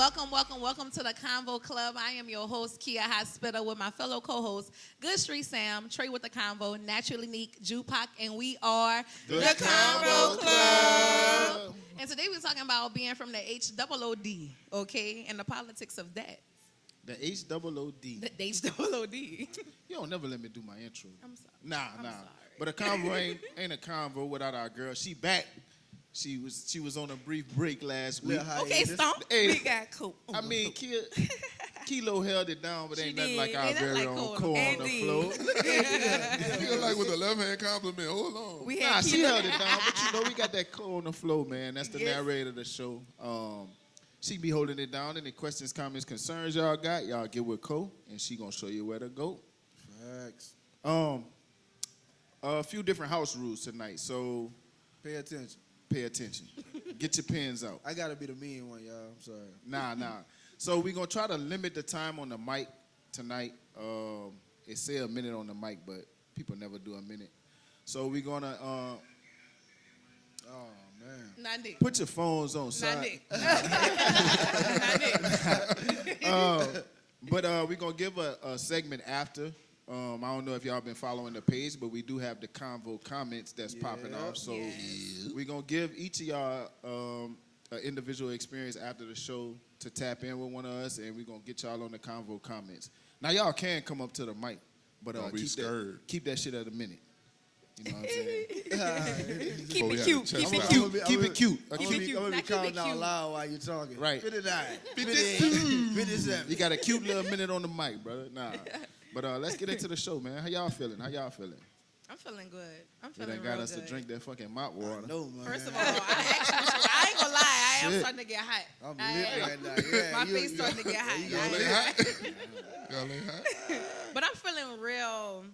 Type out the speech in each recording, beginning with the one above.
welcome to the Convo Club. I am your host, Kia Hospital, with my fellow co-hosts, Good Street Sam, Trey with the Convo, Naturally Neek, Jupac, and we are the Convo Club. And today we're talking about being from the HOOD, okay, and the politics of that. The HOOD. The HOOD. You don't never let me do my intro. I'm sorry. Nah. Sorry. But a convo ain't a convo without our girl. She back. She was on a brief break last week. Okay, Stomp. Hey, We got cool. I mean, Kilo held it down, but ain't nothing like our Ain't nothing very like own Cole Cole on the Indeed. floor. Feel like with a left-hand compliment. Hold on. We Nah, had she Kilo. held it down, but you know we got that Cole on the floor, man. That's the Yes. narrator of the show. She be holding it down. Any questions, comments, concerns y'all got, y'all get with Cole, and she gonna show you where to go. Facts. A few different house rules tonight, so Pay attention. pay attention. Get your pens out. I gotta be the mean one, y'all. I'm sorry. Nah. So we're gonna try to limit the time on the mic tonight. It say a minute on the mic, but people never do a minute. So we're gonna Oh man. Not Nick. put your phones on Not side. Nick. Not Nick. But we're gonna give a segment after. I don't know if y'all been following the page, but we do have the convo comments that's popping off. So we're gonna give each of y'all an individual experience after the show to tap in with one of us, and we're gonna get y'all on the convo comments. Now y'all can come up to the mic, but Don't be scared. keep that shit at a minute. You know what I'm saying? Keep we it had cute. to Keep check it out. cute. Keep it cute. I'm Keep it cute. gonna Not be keep it counting out cute. loud while you're talking. Right. 59, 52. 58, 57. You got a cute little minute on the mic, brother. Nah. But let's get into the show, man. How y'all feeling? I'm feeling good. I'm They feeling done got real us good. to drink that fucking mouth water. No, man. First of all, I ain't gonna lie. I am Shit. starting to get hot. I'm I lit am. right now. Yeah, My face starting to get hot. Y'all I ain't am. hot. Y'all ain't hot. But I'm feeling real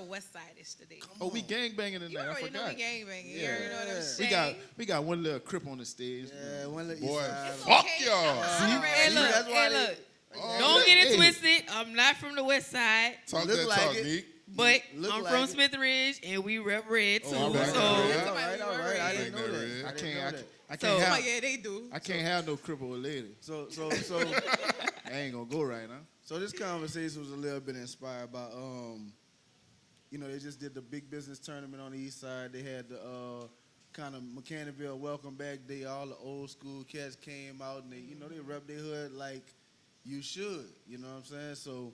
West Side-ish today. Oh, we gangbanging tonight. You I already know forgot. we gangbanging. You Yeah. already know what I'm We saying. got one little crip on the stage. Yeah, one little Boy, east side. Hey, See? Okay. look, That's why hey, look. Oh, Don't get it Hey. twisted. I'm not from the West Side, Talk Look that like talk, it. Neek. but Look I'm like from it. Smith Ridge, and we rep red too. all right, So all right, Somebody all right. I didn't know Ain't that that. red? I didn't know can't that. I So- can't Oh, have yeah, they do. I can't have no crippled lady. So I ain't gonna go right now. So this conversation was a little bit inspired by, they just did the big business tournament on the east side. They had the kind of Mechanicsville welcome back day. All the old school cats came out and they rep their hood like you should. You know what I'm saying? So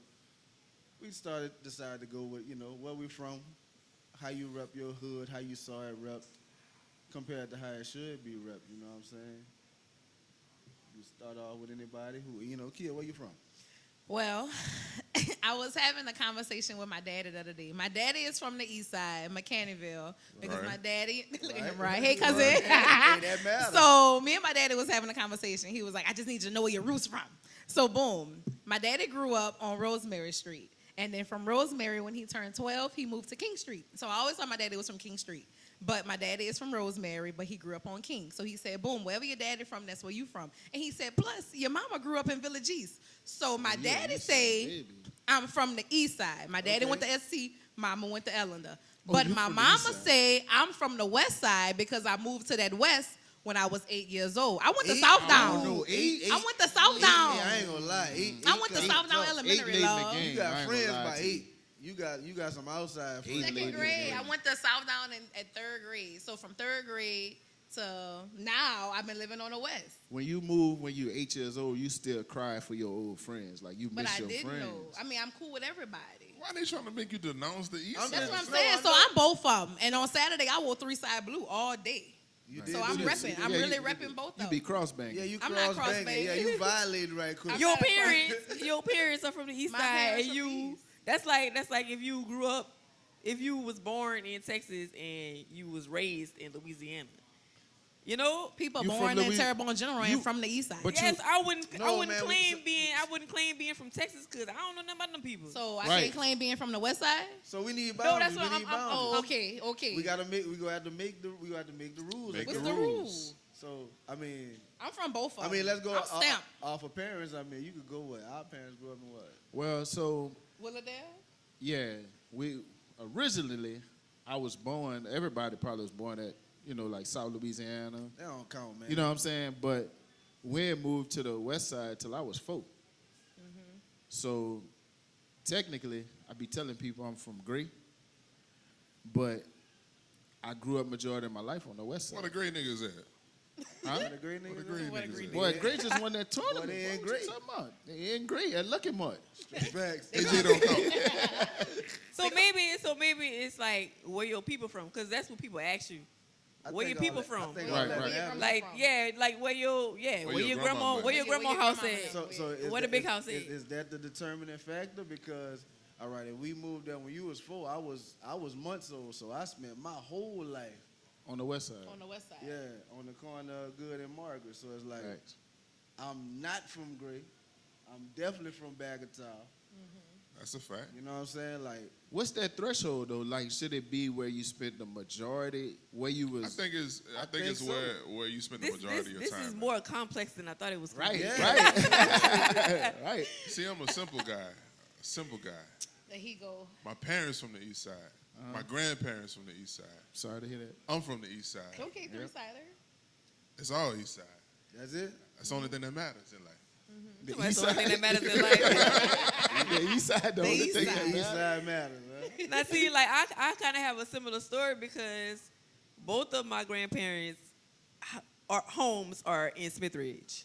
we decided to go with, where we from, how you rep your hood, how you saw it repped, compared to how it should be repped. You know what I'm saying? You start off with anybody who, Kia, where you from? Well, I was having a conversation with my daddy the other day. My daddy is from the east side, Mechanicsville, because Right. my daddy, look at him, Right. right? Hey, cousin. Hey, that matters. So me and my daddy was having a conversation. He was like, I just need you to know where your roots from. So boom, my daddy grew up on Rosemary Street. And then from Rosemary, when he turned 12, he moved to King Street. So I always thought my daddy was from King Street. But my daddy is from Rosemary, but he grew up on King. So he said, boom, wherever your daddy from, that's where you from. And he said, plus, your mama grew up in Village East. So my daddy say, baby. I'm from the east side. My daddy Okay. went to SC, mama went to Ellender. Oh, But you my from the mama east side. say, I'm from the west side because I moved to that west when I was 8 years old. I went to 8? Southdown. Oh, no, 8? I went to Southdown. I ain't gonna lie. I went to Southdown Eight Elementary, late in the love. game. You got I ain't friends gonna lie by to you. 8. You got some outside friends. Second late grade, in the I went to Southdown at third grade. So from third grade to now, I've been living on the west. When you move when you're 8 years old, you still cry for your old friends. Like you But miss I your didn't friends. know. I mean, I'm cool with everybody. Why they trying to make you denounce the East I'm Side? That's what I'm No, saying. I So know. I'm both of them. And on Saturday, I wore three side blue all day. You So did I'm do this. repping. I'm Yeah, really you- repping both You of be them. cross banging. Yeah, you I'm not cross banging. cross-banging. Yeah, you violated right quick. I'm your not parents are from the east My side, parents and from the you. east. That's like if you grew up, if you was born in Texas and you was raised in Louisiana. You know, People You from born in Louis- Terrebonne General you- and from the east side. but yes, I wouldn't No, man, claim being from Texas because I don't know nothing about them people. So I Right. can't claim being from the west side? So we need No, boundaries. that's what we need I'm- boundaries. Oh, okay. We gonna have to make the rules. Make What's the the rules. rules? So I mean, I'm from both of them. let's go I'm stamped. off of parents. I mean, you could go what our parents grew up in what. Well, so Willowdale? yeah, we originally I was born. Everybody probably was born at like South Louisiana. That don't count, man. You know what I'm saying? But Wynn moved to the west side till I was 4. So technically, I be telling people I'm from Gray, but I grew up majority of my life on the west side. What a great niggas at. Huh? The great niggas. What a great niggas at. Boy, Gray just won that tournament. Boy, they ain't What you great. talking about? They ain't great at Lucky Mart. Facts. AJ don't count. So maybe it's like where your people from, because that's what people ask you. Where your people from? Right, right. Like like where your grandma house at? So Where the big house is? Is that the determining factor? Because all right, if we moved there when you was 4, I was months old, so I spent my whole life On the west side. On the west side. yeah on the corner of Good and Margaret. So it's like Right. I'm not from Gray. I'm definitely from Bagatelle. That's a fact. You know what I'm saying? Like What's that threshold though? Like, should it be where you spent the majority, where you was? I think it's think so. where you spend the majority of your This time. is more complex than I thought it was. Right, Yeah. right, right. See, I'm a simple guy. That he go. My parents from the east side. My grandparents from the east side. Sorry to hear that. I'm from the east side. Okay, three-sider. It's all east side. that's it. That's the only thing that matters in life. The That's east the only thing side, that matters in life. the east side, the only east thing side. that East matters. side matters, man. Now see, like I kind of have a similar story because both of my grandparents' homes are in Smith Ridge.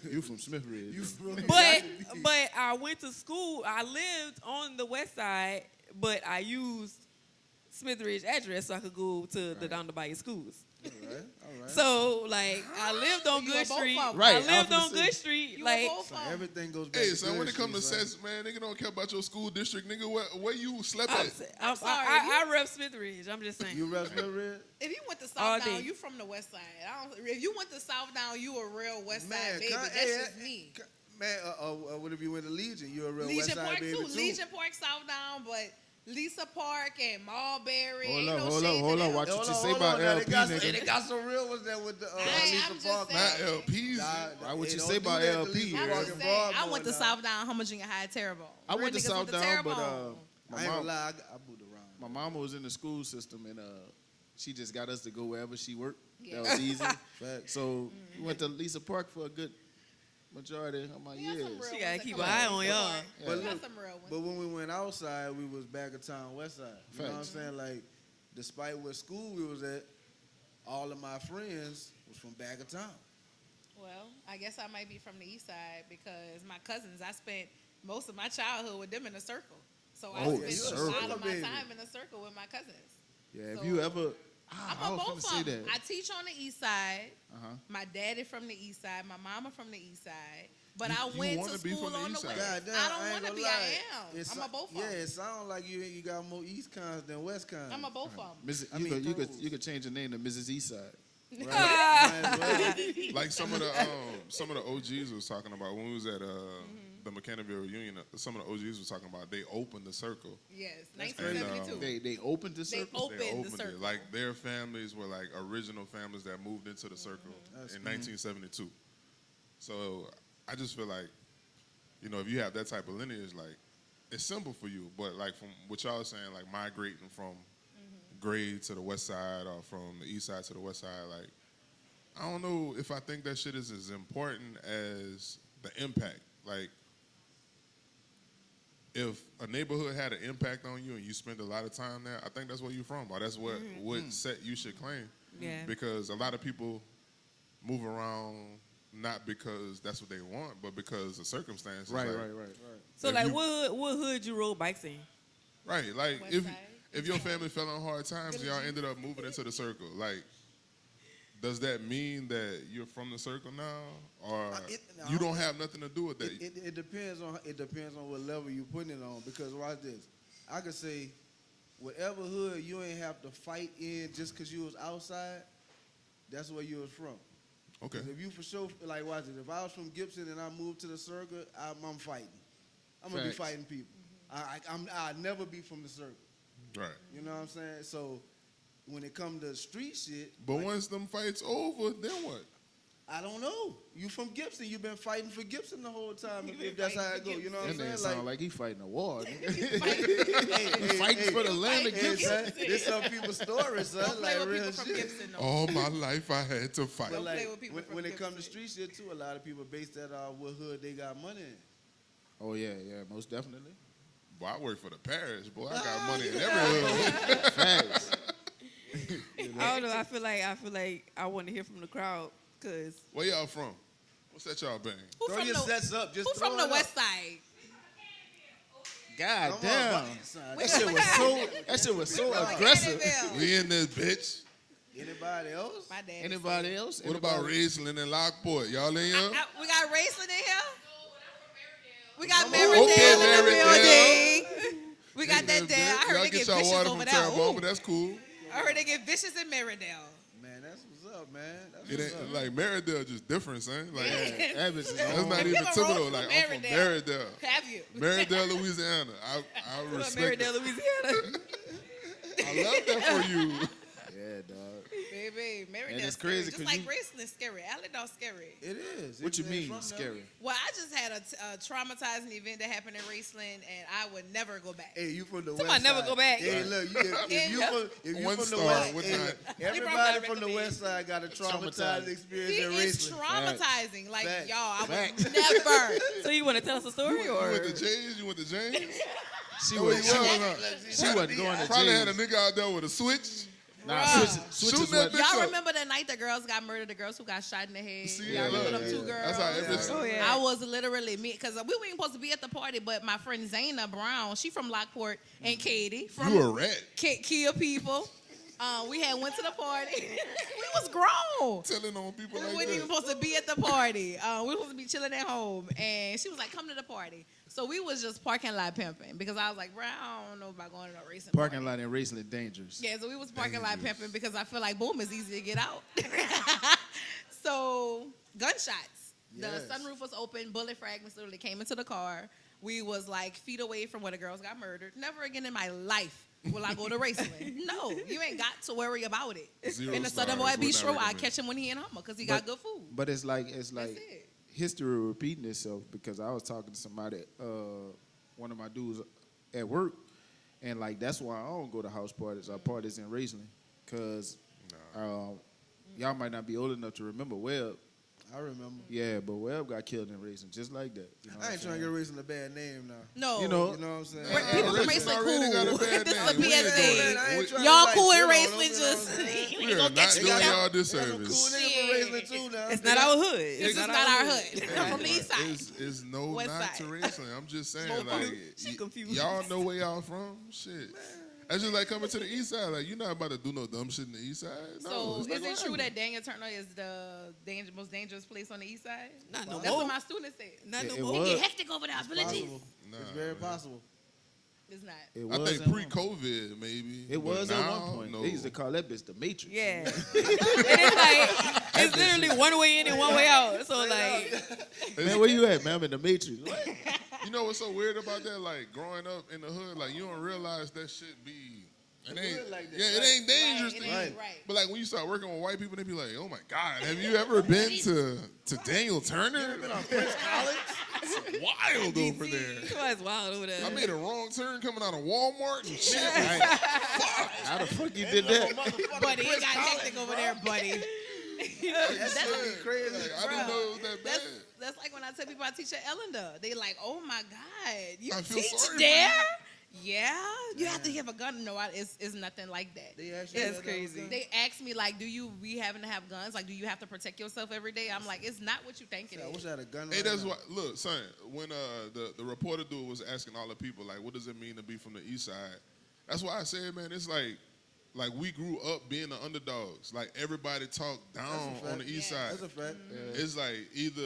You from Smith Ridge. You from But I went to school. I lived on the west side, but I used Smith Ridge address so I could go to the down the Bayou schools. all right. So like I lived on You Good were both Street. of 'em. Right, I I lived was on finna say. Good Street. You Like were both So of 'em. everything goes back. Hey, to son, when Good it comes to Street, son. sex, man, nigga don't care about your school district, nigga. Where you slept I'm, at? I'm sorry, I rep Smith Ridge. I'm just saying. You rep Smith Ridge? If you went to All South day. Down, you from the west side. If you went to South Down, you a real west Man, side baby. come- That's hey, just me. Man, what if you went to Legion? You're a real West Legion Side Park baby too. too. Legion Park, South Down, but Lisa Park and Mulberry. Hold ain't up, no hold shade up, hold to up. them. Watch what Hold you on, say hold about on. Now, LP, they got nigga. some real ones there with the I'm Lisa just Park. saying. Not LPs. Why would you don't say do about that to LP? Lisa I'm Right. Park just and saying, I Broadmoor went to now. South Down, Homer Junior High, Terrebonne. I went to Real niggas South to Down, but Terrebonne. my I ain't mom, gonna lie, I moved around. my mama was in the school system, and she just got us to go wherever she worked. Yeah. That was easy. Facts. So we went to Lisa Park for a good majority of my We got some years. real She ones gotta that keep come an out eye of on Lisa y'all. Park. Yeah. But We got look, some real ones. But when we went outside, we was back of town, west side. You know what I'm Facts. saying? Like, despite what school we was at, all of my friends was from back of town. Well, I guess I might be from the east side because my cousins, I spent most of my childhood with them in a circle. So I Oh, spent the a circle. lot of my Baby. time in a circle with my cousins. Yeah, if So, you ever, I'm I on was both gonna say of them. that. I teach on the east side. Uh-huh. My daddy from the east side. My mama from the east side. But You- I you went wanna to be school from the on the east west. side? God damn, I don't ain't want to gonna be. lie. I am. I'm a both of Yeah, them. it sounds like you got more East Cons than West Cons. I'm a both of them. Mrs. I You mean, could, you could, those. you could change the name to Mrs. Eastside. Right? Might as well. Like some of the OGs was talking about when we was at the McKenna-ville reunion. Some of the OGs was talking about they opened the circle. Yes, That's 1972. They opened the They circle. opened They the opened circle. it. Like their families were like original families that moved into the circle That's in 1972. So I just feel like, you know, if you have that type of lineage, like it's simple for you. But like from what y'all are saying, like migrating from Gray to the west side or from the east side to the west side, like I don't know if I think that shit is as important as the impact. Like if a neighborhood had an impact on you and you spend a lot of time there, I think that's where you're from, or that's what set you should claim. Yeah. Because a lot of people move around not because that's what they want, but because of circumstances. Right, like, right, right. So If like, you- what hood you rode bikes in? Right, like West if side. if your family fell on hard times, y'all ended up moving into the circle. Like, does that mean that you're from the circle now, or you don't have nothing to do with that? It depends on what level you putting it on. Because watch this, I could say, whatever hood you ain't have to fight in just because you was outside, that's where you was from. Okay, 'Cause if you for sure like watch it, if I was from Gibson and I moved to the circle, I'm fighting. I'm gonna Facts. be fighting people. I'll never be from the circle. right. You know what I'm saying? So when it come to street shit, But once them fights over, then what? I don't know. You from Gibson. You've been fighting for Gibson the whole time. You If been that's how fighting it for go. You know what That I'm nigga saying? sound like he fighting a war. Hey, Fighting for the land of Hey, Gibson. son, this some people's stories, son. Don't play Like with real people from shit. Gibson, though. All my life I had to fight. But Don't play like, with people from when it comes to Gibson. street shit too, a lot of people base that on what hood they got money in. Oh yeah, most definitely. Boy, I work for the parish. Boy, I got money in every hood. Facts. I don't know. I feel like I want to hear from the crowd because Where y'all from? What's that y'all bang? Who Throw from your the, sets up. Just who throw from it the up. west side? God Come on, damn. buddy, son. That shit was so aggressive. Candyville. We in this bitch. Anybody else? My dad. Anybody else? What about Raceland and Lockport? Y'all in here? We got Raceland in here. We got on. Marydale Okay, in the Marydale. building. We got that there. I heard Y'all they get get y'all vicious water over from there. Terrebonne, Ooh. but that's cool. I heard they get vicious in Marydale. Man, that's what's up, man. That's It what's ain't up. like Marydale just different, son. Like Evans is that's on. not If even you ever typical. rode Like through I'm from Marydale. Marydale. Have you? Marydale, Louisiana. I What up, respect Marydale, it. Louisiana. I love that for you. Yeah, dog. Baby, Marydale it's scary. crazy Just 'cause like you- Raceland scary. Allendale scary. It is. What you If you mean ain't from there- scary? Well, I just had a traumatizing event that happened in Raceland, and I would never go back. Hey, you from the Somebody west never side. go back. Hey, look, if you One from the star west, would hey, not. look, You everybody probably from the recommend. west side got a traumatizing Traumatizing. experience He in is Raceland. traumatizing. Like, Facts. y'all, I Facts. would never. So you want to tell us a story You or? went to James? You went to James? She Oh, you was. She was, huh? wasn't going to Probably had jail. a nigga out there with a switch. Nah, Bruh. switches Shoot that what? bitch Y'all up. remember the night the girls got murdered, the girls who got shot in the head? See, Y'all remember them yeah, two yeah. girls? That's how every Oh, yeah. I was literally me, because we weren't supposed to be at the party, but my friend Zayna Brown, she from Lockport, and Katie from You a rat. Kia people. We had went to the party. We was grown. Telling on people We like weren't even that. supposed to be at the party. We were supposed to be chilling at home. And she was like, come to the party. So we was just parking lot pimping because I was like, bro, I don't know about going to no racing Parking party. lot in Raceland dangerous. Yeah, so we was parking lot pimping because I feel like boom is easy to get out. So gunshots. Yes. The sunroof was open. Bullet fragments literally came into the car. We was like feet away from where the girls got murdered. Never again in my life will I go to Raceland. No, you ain't got to worry about it. 0 In the Southern stars, Boy would not Bistro, I recommend. catch him when he in Hummer because he got good food. But it's like That's it. history repeating itself because I was talking to somebody, one of my dudes at work, and like that's why I don't go to house parties or parties in Raceland, cause y'all might not be old enough to remember Webb. I remember. Yeah, but Webb got killed in Raceland just like that. You know I ain't trying to get Raceland a bad name now. No. You know, You know what I'm saying? People from Raceland Raceland already got a cool. bad This is a name. We ain't PSA. doing Man, I ain't trying to, Y'all like, cool in shit on them, Raceland, you know what just I'm saying? We we are gonna not get you doing down. y'all They got some cool disservice. niggas from Raceland too now. It's not our hood. This is It's not our hood. I'm from the east side. It's no West knock side. to wrestling. I'm just saying, Smoke like, food. She confused. y'all know where y'all from. Shit. That's just like coming to the east side. Like, you're not about to do no dumb shit in the east side. No, So it's not is gonna it true happen. that Daniel Turner is the most dangerous place on the east side? Not no That's more. what my students said. Not no It more. was. Get hectic over there, abilities. Possible. Nah, It's very man. possible. It's not. It I was think at one- pre-COVID, maybe. It but was now, at one point. No. They used to call that bitch the Matrix. Yeah. And it's like, it's literally one way in and one way out. So like, Man, where you at, man? I'm in the Matrix. What? You know what's so weird about that? Like, growing up in the hood, like, you don't realize that shit be... It ain't, hood like that. yeah, it ain't dangerous Right, to it you. ain't, right. But like when you start working with white people, they be like, "Oh my God, have you ever been to Daniel Turner? Been on Prince College? It's wild over there. somebody's wild over there. I made a wrong turn coming out of Walmart and shit. How the fuck you did that? Buddy, it got hectic over there, buddy. That's gonna be crazy. Like, I didn't know it was that bad. That's like when I tell people I teach at Ellender. They like, oh my God, you I feel teach sorry for there? Yeah, you have to have a gun. No, it's nothing like that. They actually That's had that crazy. on They ask me like, do you be having to have guns? Like, do you have to protect yourself every day? I'm like, it's not what you think it I is. wish I had a gun. Hey, right that's now. what. Look, son. When the reporter dude was asking all the people like, what does it mean to be from the east side? That's why I said, man, it's like we grew up being the underdogs. Like everybody talked down That's a on the fact. east Yeah. side. That's a fact. It's like either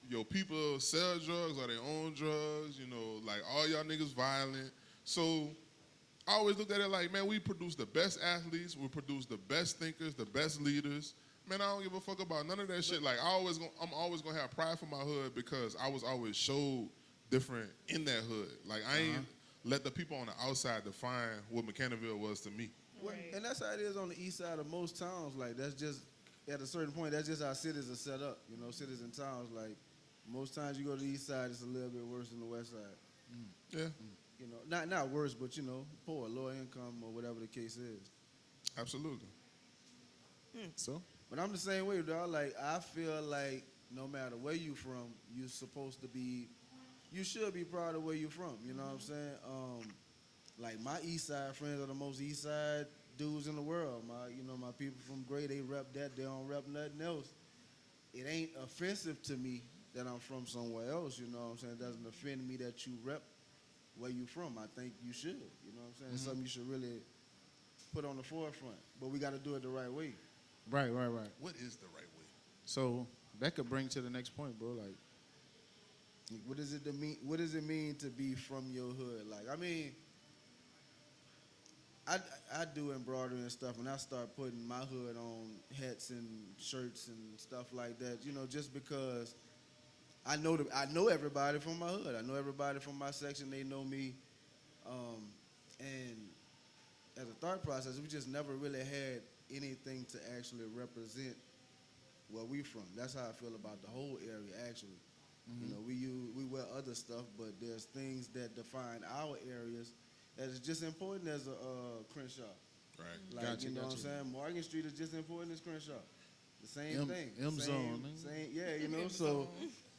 your people sell drugs or they own drugs. You know, like all y'all niggas violent. So I always looked at it like, man, we produce the best athletes, we produce the best thinkers, the best leaders. Man, I don't give a fuck about none of that shit. Like I'm always gonna have pride for my hood because I was always showed different in that hood. Like I ain't let the people on the outside define what McKennieville was to me. And that's how it is on the east side of most towns. Like that's just at a certain point, that's just how cities are set up. You know, cities and towns, like, most times you go to the east side, it's a little bit worse than the west side. Yeah, You know, not worse, but, you know, poor, lower income or whatever the case is. absolutely. So But I'm the same way, dog. Like, I feel like no matter where you from, you should be proud of where you from. You know what I'm saying? Like, my east side friends are the most east side dudes in the world. My people from Gray, they rep that. They don't rep nothing else. It ain't offensive to me that I'm from somewhere else. You know what I'm saying? It doesn't offend me that you rep where you from. I think you should. You know what I'm saying? It's something you should really put on the forefront. But we got to do it the right way. right. What is the right way? So that could bring to the next point, bro. Like, What does it mean? What does it mean to be from your hood? Like, I mean, I do embroidery and stuff, and I start putting my hood on hats and shirts and stuff like that. You know, just because I know everybody from my hood. I know everybody from my section. They know me, and as a thought process, we just never really had anything to actually represent where we from. That's how I feel about the whole area, actually. You know, we wear other stuff, but there's things that define our areas that is just important as a Crenshaw. Right. Like, Gotcha, you know what I'm gotcha. saying? Morgan Street is just important as Crenshaw. The same M- thing. M Same- zone, man. Same, yeah, you know, so...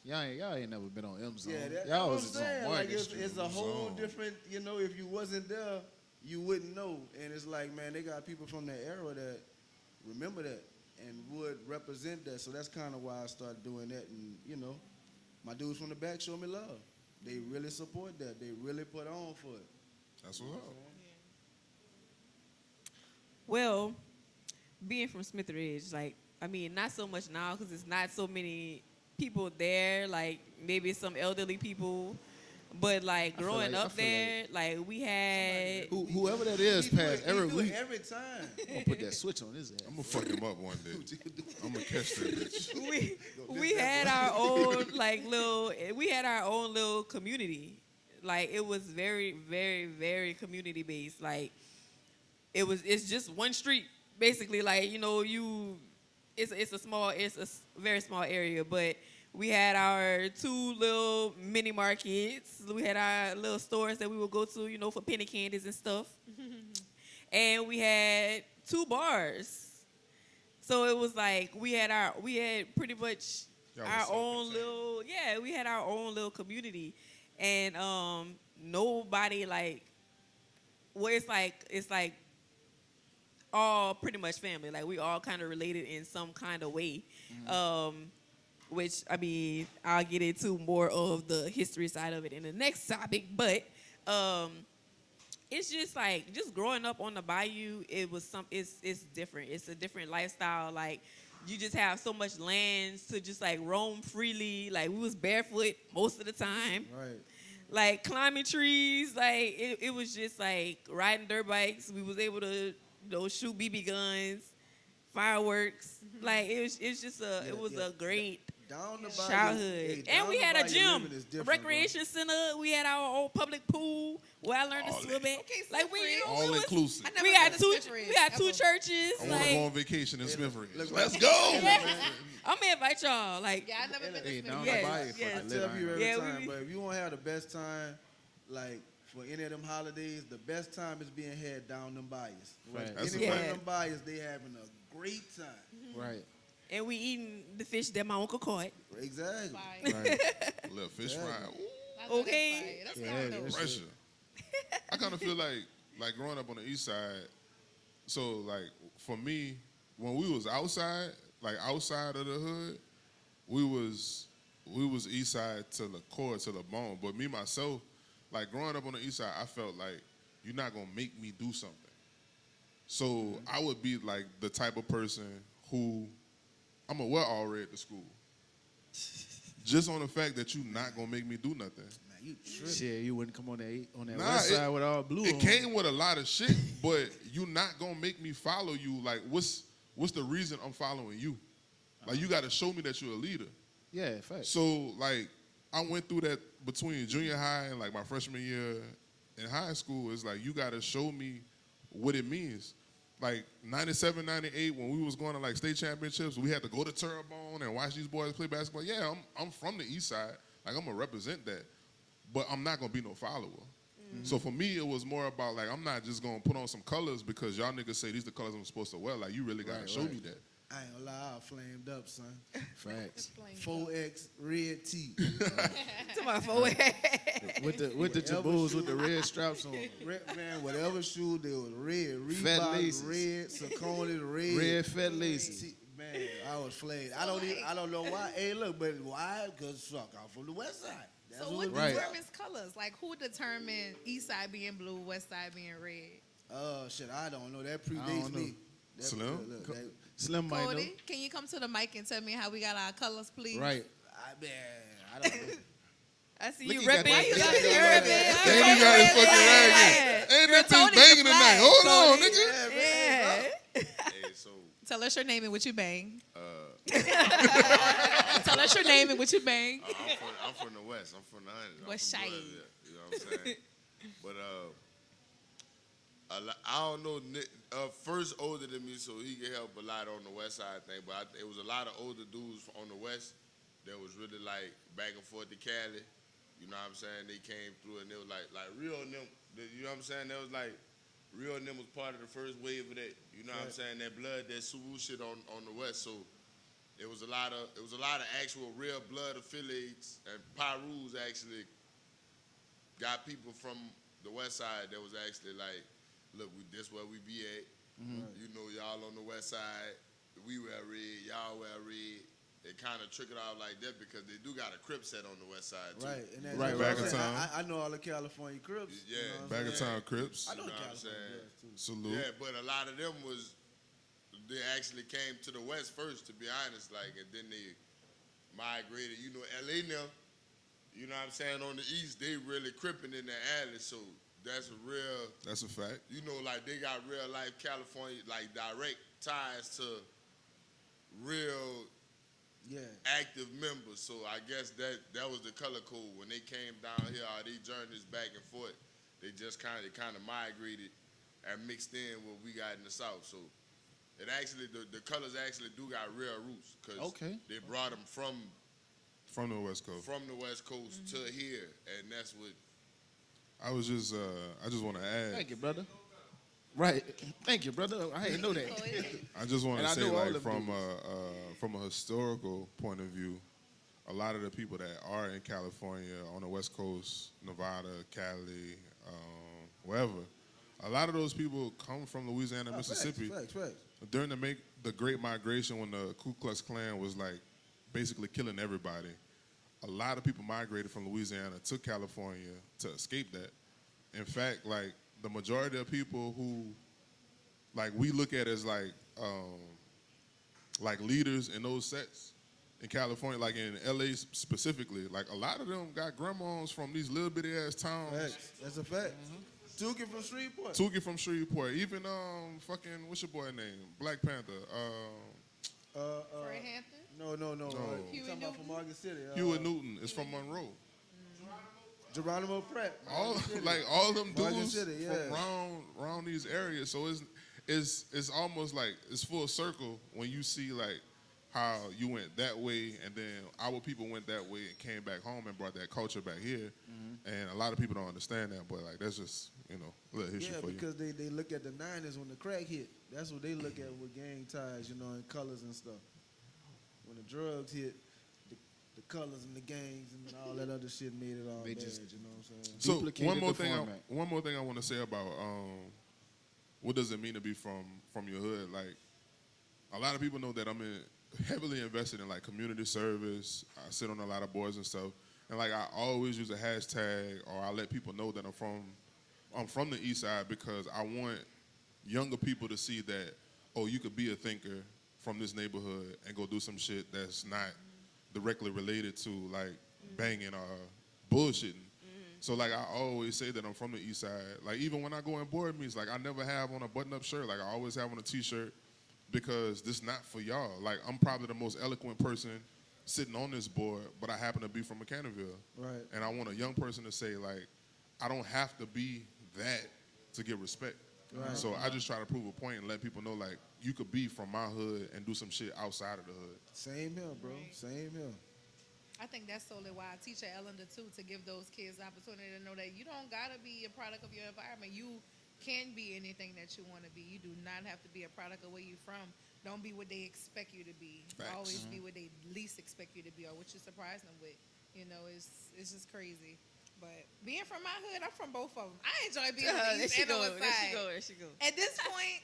y'all ain't never been on M Zone. Yeah, that's y'all what was I'm just on saying. Market Like, Street. it's a whole Zone. different, you know, if you wasn't there, you wouldn't know. And it's like, man, they got people from that era that remember that and would represent that. So that's kind of why I started doing that. And, you know, my dudes from the back show me love. They really support that. They really put on for it. That's what's up. Well, being from Smith Ridge, like, I mean, not so much now because it's not so many people there. Like, maybe some elderly people. But, like, feel growing like- I up feel there, like, we had... Whoever that is, He do Pat, it- he do we it every time. gonna put that switch on his ass. I'm gonna fuck him up one day. I'm gonna catch that bitch. we had our own little community. Like, it was very, very, very community based. Like, it's just one street basically. Like, you know, it's a very small area, but we had our 2 little mini markets. We had our little stores that we would go to, you know, for penny candies and stuff. And we had 2 bars. So it was like we had pretty much Y'all our was own self-contained. we had our own little community. And nobody like it's like all pretty much family. Like, we all kind of related in some kind of way. Which, I mean, I'll get into more of the history side of it in the next topic. But it's just like, just growing up on the bayou, it's different. It's a different lifestyle. Like, you just have so much land to just like roam freely. Like, we was barefoot most of the time. Right. Like, climbing trees. Like, it was just like riding dirt bikes. We was able to, you know, shoot BB guns, fireworks. Like, it was a great Down the bayou, childhood. hey, And down we the had a bayou gym, living is a different, bro. recreation center. We had our own public pool where I learned to All swim at. Okay, Like, we, you know, All inclusive. I never we been got to two Smith Ridge, two ever. churches. I wanna Like, go on vacation in Smith Ridge. look, Let's look. go. I'm gonna invite y'all. Like, Yeah, I never been to Hey, Smith down Ridge. Yes, the bayou, yes. fucking I lit, tell I you ain't every Yeah, time, we- but if you want to have the best time, like for any of them holidays, the best time is being had down them bayous. Right. That's a Any one fact. of them bayous, they having a great time. right. and we eating the fish that my uncle caught. Exactly. Fire. Right. Little fish Yeah. fry. That's Okay. That's Yeah, fire. that That's shit- Pressure. I kind of feel like growing up on the east side. So like for me, when we was outside, like outside of the hood, we was east side to the core, to the bone. But me myself, like growing up on the east side, I felt like you're not gonna make me do something. So I would be like the type of person who I'm gonna wear all red to school. Just on the fact that you're not gonna make me do nothing. Man, you tripping. Shit, you wouldn't come on that Nah, west it- side with all blue It on. came with a lot of shit, but you not gonna make me follow you. Like, what's the reason I'm following you? Like, you got to show me that you're a leader. Yeah, facts. So, like, I went through that between junior high and like my freshman year in high school. It's like you got to show me what it means. like 97, 98, when we was going to like state championships, we had to go to Terrebonne and watch these boys play basketball. Yeah, I'm from the east side. Like, I'm going to represent that. But I'm not going to be no follower. So for me, it was more about, like, I'm not just going to put on some colors because y'all niggas say these the colors I'm supposed to wear. Like, you really got to show me that. I ain't gonna lie, I flamed up, son. Facts. 4X red tee. To my forehead. With the jaboos with the red straps on. Man, whatever shoe they was red. Fat Reebok laces. red, Saucony red. Red fat laces. Man, I was flamed. I don't know why. Hey, look, but why? Because fuck, I'm from the west side. That's So what Right. determines colors? Like, who determined east side being blue, west side being red? Shit, I don't know. That I predates don't know. me. That, Slim? look, that, Slim might know. Cody, can you come to the mic and tell me how we got our colors, please? Right. I don't know. I see Look, you he got repping. that- You he got got that- the And he got his fucking rag in. Ain't that thing banging tonight? Hold on, nigga. Yeah. Hey, so Tell us your name and what you bang. Tell us your name and what you bang. I'm from the West. I'm from the 100. I'm What's from shade? Blood, you know what I'm saying? But I don't know. First older than me, so he can help a lot on the West Side thing. But it was a lot of older dudes on the West that was really like back and forth to Cali. You know what I'm saying? They came through and they was like real and them. You know what I'm saying? That was like real and them was part of the first wave of that. You know what I'm saying? That blood, that Suwu shit on the West. So it was a lot of actual real blood affiliates, and Pyru's actually got people from the West Side that was actually like, look, this where we be at. You know, y'all on the West Side, we wear red, y'all wear red. It kind of trickled out like that because they do got a Crip set on the West Side too. Right, and that's Right, back in what I'm saying. time. I know all the California Crips. Yeah. You know what I'm Back in saying? time, Crips. I know You the know what I'm California saying? Bloods, too. Salute. Yeah, but a lot of them they actually came to the West first, to be honest, like, and then they migrated. You know, LA now, you know what I'm saying, on the East, they really cripping in the alley, so that's a real, That's a fact. you know, like, they got real life California, like, direct ties to real Yeah. active members. So I guess that was the color code. When they came down here, all these journeys back and forth, they just kind of migrated and mixed in what we got in the South. So it actually, the colors actually do got real roots because they brought them from the West Coast. the West Coast to here, and that's what. I just want to add. Thank you, brother. Right. Thank you, brother. I didn't know that. I just want And to I say, know all like, them from a historical point of view, a lot of the people that are in California, on the West Coast, Nevada, Cali, wherever, a lot of those people come from Louisiana, Mississippi. Facts. During the Great Migration, when the Ku Klux Klan was like basically killing everybody, a lot of people migrated from Louisiana to California to escape that. In fact, like, the majority of people who, like, we look at as like leaders in those sets in California, like in LA specifically, like, a lot of them got grandmas from these little bitty ass towns. Facts. That's a fact. Tuki from Shreveport. Tuki from Shreveport, even fucking, what's your boy name? Black Panther. Fred Hampton? No. Huey Talking about from Market City. Hewitt Newton is from Monroe. Geronimo Pratt. All them Market dudes City, yeah. from around these areas. So it's almost like it's full circle when you see like how you went that way and then our people went that way and came back home and brought that culture back here. And a lot of people don't understand that, but like that's just, you know, a little history for you. because they look at the 90s when the crack hit. That's what they look at with gang ties, you know, and colors and stuff. When the drugs hit, the colors and the gangs and all that other shit made it all bad, you know what I'm saying? So Duplicated one more thing I want to say about what does it mean to be from your hood? Like, a lot of people know that I'm heavily invested in like community service. I sit on a lot of boards and stuff, and like I always use a hashtag or I let people know that I'm from the East Side because I want younger people to see that, oh, you could be a thinker from this neighborhood and go do some shit that's not directly related to like banging or bullshitting. So like I always say that I'm from the East Side. Like even when I go in board meetings, like I never have on a button-up shirt. Like I always have on a T-shirt because this not for y'all. Like I'm probably the most eloquent person sitting on this board, but I happen to be from McCannaville. Right. And I want a young person to say like, I don't have to be that to get respect. Right. So I just try to prove a point and let people know like you could be from my hood and do some shit outside of the hood. Same here, bro. Right. Same here. I think that's solely why I teach at Ellender too, to give those kids the opportunity to know that you don't gotta be a product of your environment. You can be anything that you want to be. You do not have to be a product of where you're from. Don't be what they expect you to be. Facts. Always be what they least expect you to be, or what you surprise them with. You know, it's just crazy. But being from my hood, I'm from both of them. I enjoy being on the There east she and the go. west There side. she go. There she go. At this point,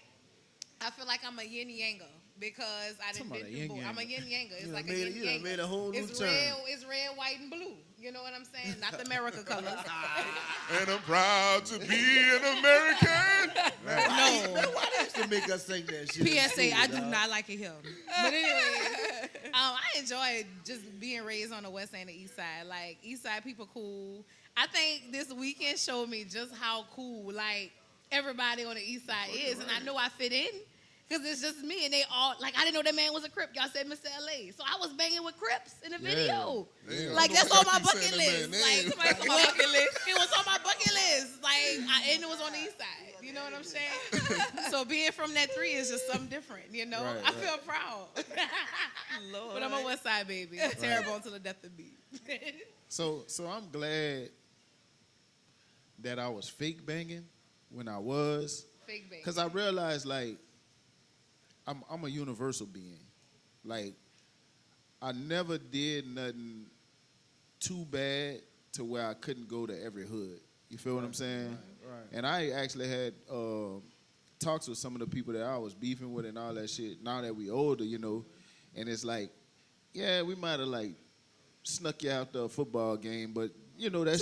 I feel like I'm a yin yanger because I done Talking been about a through both. yin I'm a yin yanger. It's You like done a made- yin you done yanger. made a whole new It's turn. it's red, white, and blue. You know what I'm saying? Not the America colors. And I'm proud to be an American. No. Why they used to make us sing that shit? in PSA, school, I do dog? not like it here. But anyway, I enjoy just being raised on the west and the east side. Like, east side people cool. I think this weekend showed me just how cool, like, everybody on the east side is. And I know I fit in because it's just me. And they all, like, I didn't know that man was a Crip. Y'all said Mr. LA. So I was banging with Crips in the video. Damn, Like, I that's don't know on my why you keep bucket saying list. that Like, man somebody's on my bucket list. It was on my bucket list. Like, and it was on the east side. You know what I'm saying? So being from that 3 is just something different, you know? Right, I feel proud. Lord. But I'm a west side baby. Terrible until the death of me. So I'm glad that I was fake banging when I was, Fake baby. because I realized like I'm a universal being. Like I never did nothing too bad to where I couldn't go to every hood. You feel what I'm saying? Right. And I actually had talks with some of the people that I was beefing with and all that shit. Now that we older, you know, and it's like, yeah, we might have like snuck you out the football game, but you know that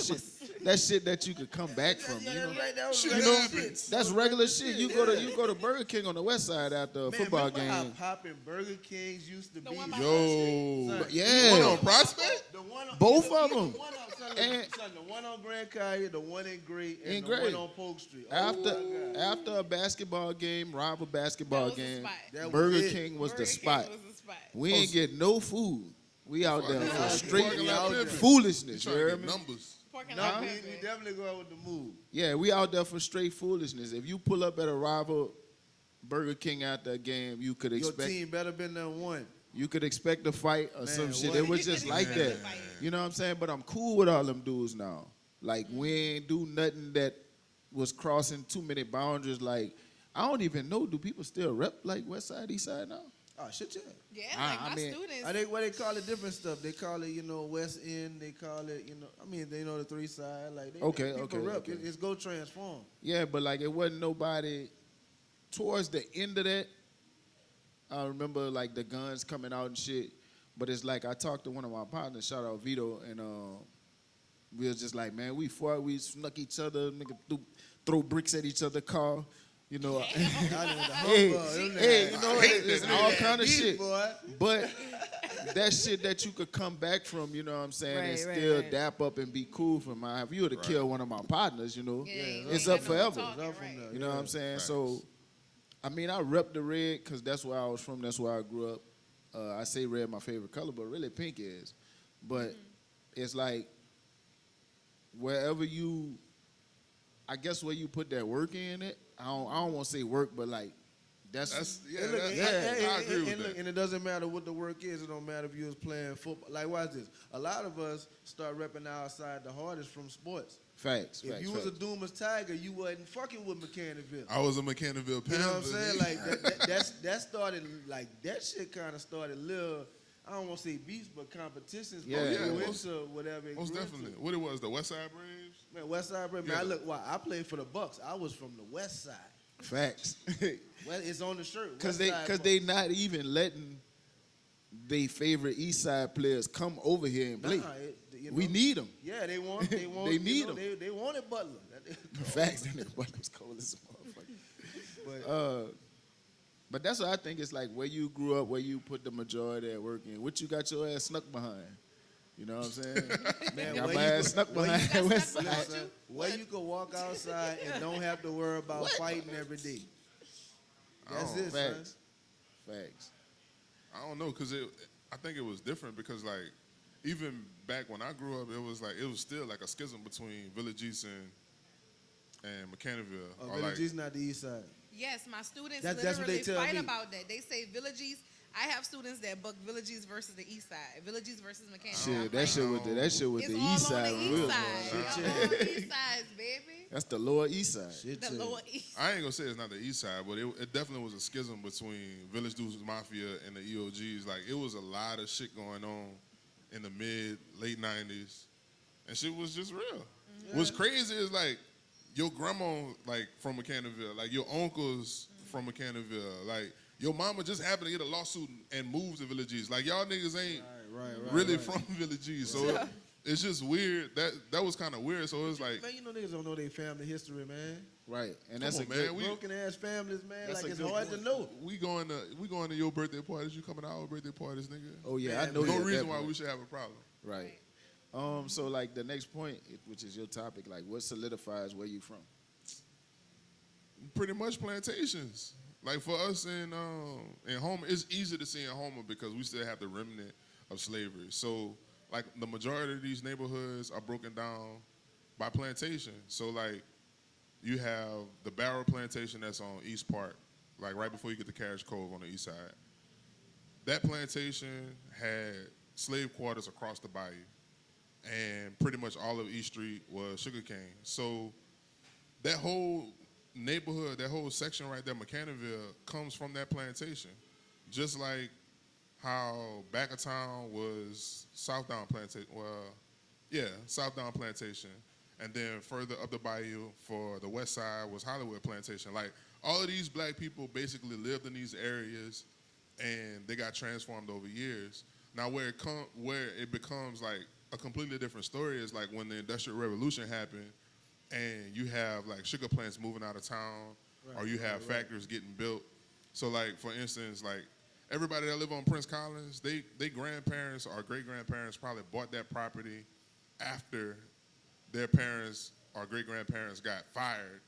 shit that you could come back from. You know, Shit you know happens. that's regular shit. You go to Burger King on the west side after a Man, football remember how game. popping Burger Kings used to The be? one by- Yo, Yeah. One on Prospect? The one on, Both either- of either them. One on, And- the one on Grand Caillou, the one in Great, and In the Great. one on Polk Street. After a basketball game, rival basketball That was the game, spot. That was Burger it. King was Burger the King spot. was the spot. We ain't get no food. We out there Fucking for out straight there. Fucking out there. foolishness. You Trying to hear get me? numbers. Pork and No, lard we pepper. definitely go out with the move. Yeah, we out there for straight foolishness. If you pull up at a rival Burger King after a game, you could Your expect team better been than one. you could expect a fight or Man, some shit. what? It was just like that. Fight. You know what I'm saying? But I'm cool with all them dudes now. Like we ain't do nothing that was crossing too many boundaries. Like I don't even know. Do people still rep like West Side, East Side now? Oh shit, yeah. Yeah, I like my mean, students. They call it different stuff. They call it, you know, West End. They call it, you know, I mean, they know the 3 side. Like, Okay, people okay, rep. okay. It's go transform. Yeah, but like it wasn't nobody. Towards the end of that, I remember like the guns coming out and shit. But it's like I talked to one of my partners, shout out Vito, and we was just like, man, we fought, we snuck each other, nigga throw bricks at each other car, you know. hey, you know, it's all kind of shit. Boy. But that shit that you could come back from, you know what I'm saying, and Right, still right. dap up and be cool from my. If you were to kill one of my partners, you know, Yeah, you it's ain't up got no forever. talking, It's up from right. there. You know what I'm saying? Facts. So, I mean, I rep the red because that's where I was from. That's where I grew up. I say red my favorite color, but really pink is. But it's like wherever you, I guess where you put that work in it. I don't want to say work, but like that's And look, I agree with look, that. and it doesn't matter what the work is. It don't matter if you was playing football. Like, watch this. A lot of us start repping outside the hardest from sports. facts. If you was a Doomer's Tiger, you wasn't fucking with Mechanicsville. I was a McKinneyville Panther. You know what I'm saying? Like that started like that shit kind of started little. I don't want to say beefs, but competitions. Yeah, but yeah, grew most- into whatever. It Most grew definitely. into. What it was, the West Side Braves? Man, West Side, man. Yeah. I played for the Bucks. I was from the West Side. facts. Well, it's on the shirt. Because West Side Bucks. they not even letting they favorite East Side players come over here and play. Nah, you We know, need them. Yeah, they want. They you need know, 'em. They wanted Butler. Facts. That nigga Butler was cold as a motherfucker. But that's what I think. It's like where you grew up, where you put the majority of work in. What you got your ass snuck behind. You know what I'm saying? Man, Got where my you ass go- snuck where behind you- that West snuck Side. behind Listen, where you can walk outside and don't have to worry about fighting every day. That's it, son. Facts. Facts. I don't know, because I think it was different because, like, even back when I grew up, it was still like a schism between Village East and Mechanicsville Oh, are Village like East, not the East Side. Yes, my students That's what literally they tell fight me. about that. They say Village East. I have students that book Village East versus the East Side, Village East versus Mechanicsville. Shit, that shit with It's the all East on Side. the when East we was Side. growing up. Y'all on the East Sides, baby. That's the Lower East Side. Shit, The yeah. Lower East. I ain't gonna say it's not the East Side, but it definitely was a schism between Village Dudes Mafia and the EOGs. Like it was a lot of shit going on in the late '90s, and shit was just real. What's crazy is like your grandma like from Mechanicsville, like your uncles from Mechanicsville, like your mama just happened to get a lawsuit and move to Village East. Like y'all niggas ain't really from Village East, so it's just weird. That was kind of weird. So it's like, Man, you know niggas don't know their family history, man. Right, and Come that's on, a man. good. We- Broken ass families, man. That's Like a it's good hard point. to know. we going to your birthday parties. You coming to our birthday parties, nigga? Oh yeah, Man, I know. no you at reason that why point. we should have a problem. Right. So like the next point, which is your topic, like what solidifies where you from? Pretty much plantations. Like for us in Homer, it's easy to see in Homer because we still have the remnant of slavery. So like the majority of these neighborhoods are broken down by plantation. So like you have the Barrow Plantation that's on East Park, like right before you get to Carriage Cove on the east side. That plantation had slave quarters across the bayou, and pretty much all of East Street was sugarcane. So that whole neighborhood, that whole section right there, Mechanicsville, comes from that plantation. Just like how back of town was Southdown Plantation. Well, yeah, Southdown Plantation. And then further up the bayou for the west side was Hollywood Plantation. Like all of these black people basically lived in these areas and they got transformed over years. Now where it becomes like a completely different story is like when the Industrial Revolution happened and you have like sugar plants moving out of town or you have factories getting built. So like for instance, like everybody that live on Prince Collins, they grandparents or great grandparents probably bought that property after their parents or great grandparents got fired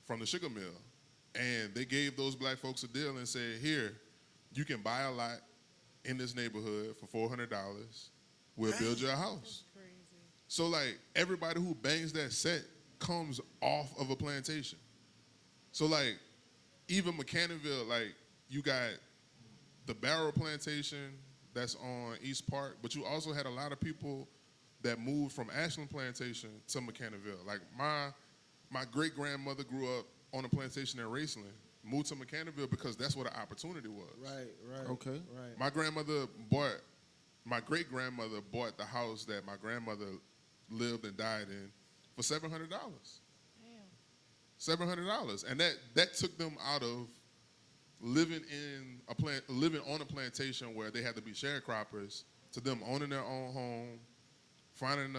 from the sugar mill. And they gave those black folks a deal and said, here, you can buy a lot in this neighborhood for $400. We'll build you a house. So like everybody who bangs that set comes off of a plantation. So like even Mechanicsville, like you got the Barrow Plantation that's on East Park, but you also had a lot of people that moved from Ashland Plantation to Mechanicsville. Like my great grandmother grew up on a plantation in Raceland, moved to Mechanicsville because that's what the opportunity was. Right. Okay. Right. My great grandmother bought the house that my grandmother lived and died in for $700. $700, and that took them out of living on a plantation where they had to be sharecroppers to them owning their own home, finding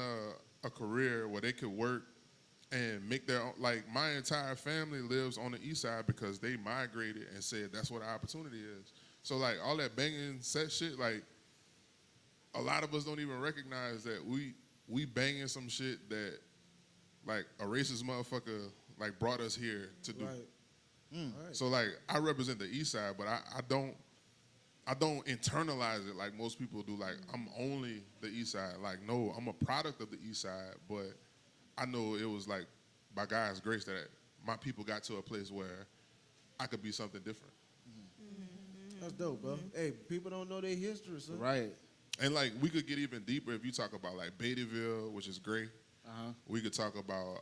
a career where they could work and make their own. Like my entire family lives on the east side because they migrated and said that's what our opportunity is. So like all that banging set shit, like a lot of us don't even recognize that we banging some shit that like a racist motherfucker like brought us here to do. Right. So like I represent the east side, but I don't internalize it like most people do. Like I'm only the east side. Like no, I'm a product of the east side, but I know it was like by God's grace that my people got to a place where I could be something different. That's dope, bro. Hey, people don't know their history, son. Right. And like we could get even deeper if you talk about like Beattyville, which is great. We could talk about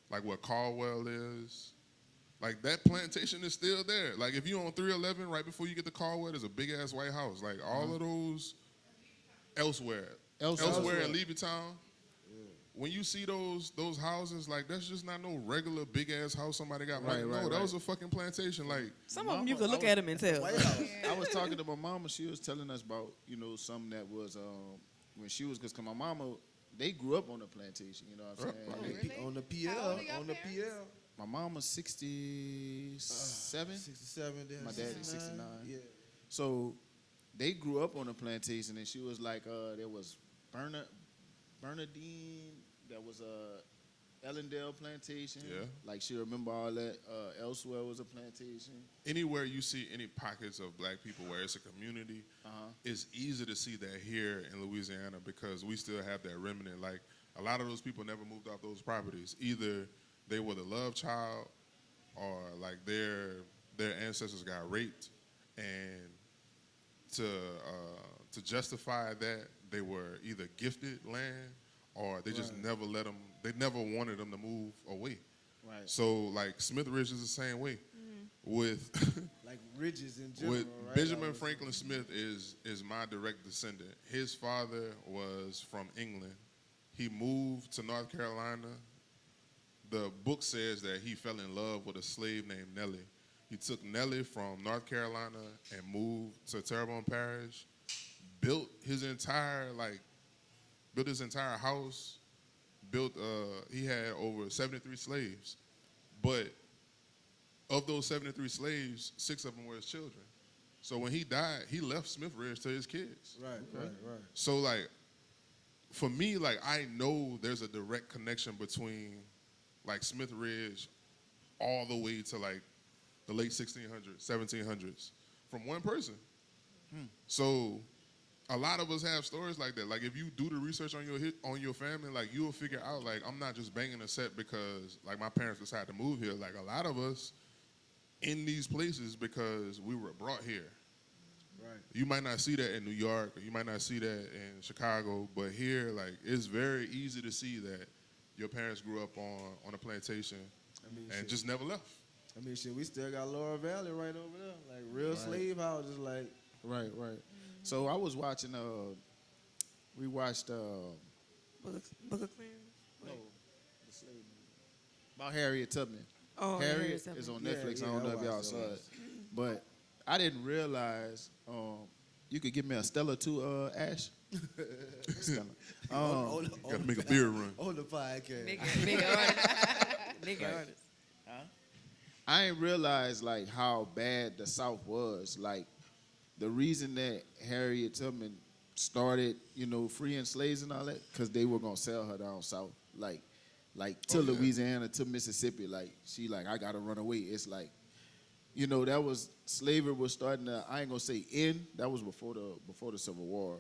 like what Caldwell is. Like that plantation is still there. Like if you on 311 right before you get to Caldwell, there's a big ass white house. Like all of those elsewhere in Levittown. When you see those houses, like that's just not no regular big ass house somebody got. Like that was a fucking plantation. Like Some of them you could look at them and tell. White House. I was talking to my mama. She was telling us about something that was when she was because my mama they grew up on a plantation. You know what I'm saying? Really? On the How PL. old are your On the parents? PL. My mama's 67. 67. Then My daddy's 69. Yeah. So they grew up on a plantation, and she was like, there was Bernardine, that was Ellendale plantation. Yeah. Like she remember all that. Elsewhere was a plantation. anywhere you see any pockets of black people where it's a community, it's easy to see that here in Louisiana because we still have that remnant. Like a lot of those people never moved off those properties. Either they were the love child, or like their ancestors got raped, and to justify that, they were either gifted land or they just never let them. They never wanted them to move away. Right. So like Smith Ridge is the same way. With Like ridges in general, with right? Benjamin Franklin Smith is my direct descendant. His father was from England. He moved to North Carolina. The book says that he fell in love with a slave named Nellie. He took Nellie from North Carolina and moved to Terrebonne Parish, built his entire house, he had over 73 slaves. But of those 73 slaves, 6 of them were his children. So when he died, he left Smith Ridge to his kids. Right. So like, for me, like I know there's a direct connection between like Smith Ridge all the way to like the late 1600s, 1700s from one person. So a lot of us have stories like that. Like if you do the research on your family, like you'll figure out like I'm not just banging a set because like my parents decided to move here. Like a lot of us in these places because we were brought here. Right. You might not see that in New York, or you might not see that in Chicago, but here, like, it's very easy to see that your parents grew up on a plantation and just never left. I mean, shit, we still got Laurel Valley right over there, like real slave houses, like. Right. So I was watching. We watched. Book of Clearance. No, the slave movie about Harriet Tubman. Oh, Harriet Tubman. is on Yeah, Netflix. yeah, I don't know I if y'all watched saw that. it, but I didn't realize. You could give me a Stella too, Ash. Stella. Gotta make a beer run. On the podcast. Big artist. Big artist. I didn't realize like how bad the South was. Like the reason that Harriet Tubman started, freeing slaves and all that, because they were gonna sell her down south, like to Louisiana, to Mississippi. Like she like I gotta run away. It's like, that was slavery was starting to. I ain't gonna say end. That was before the Civil War,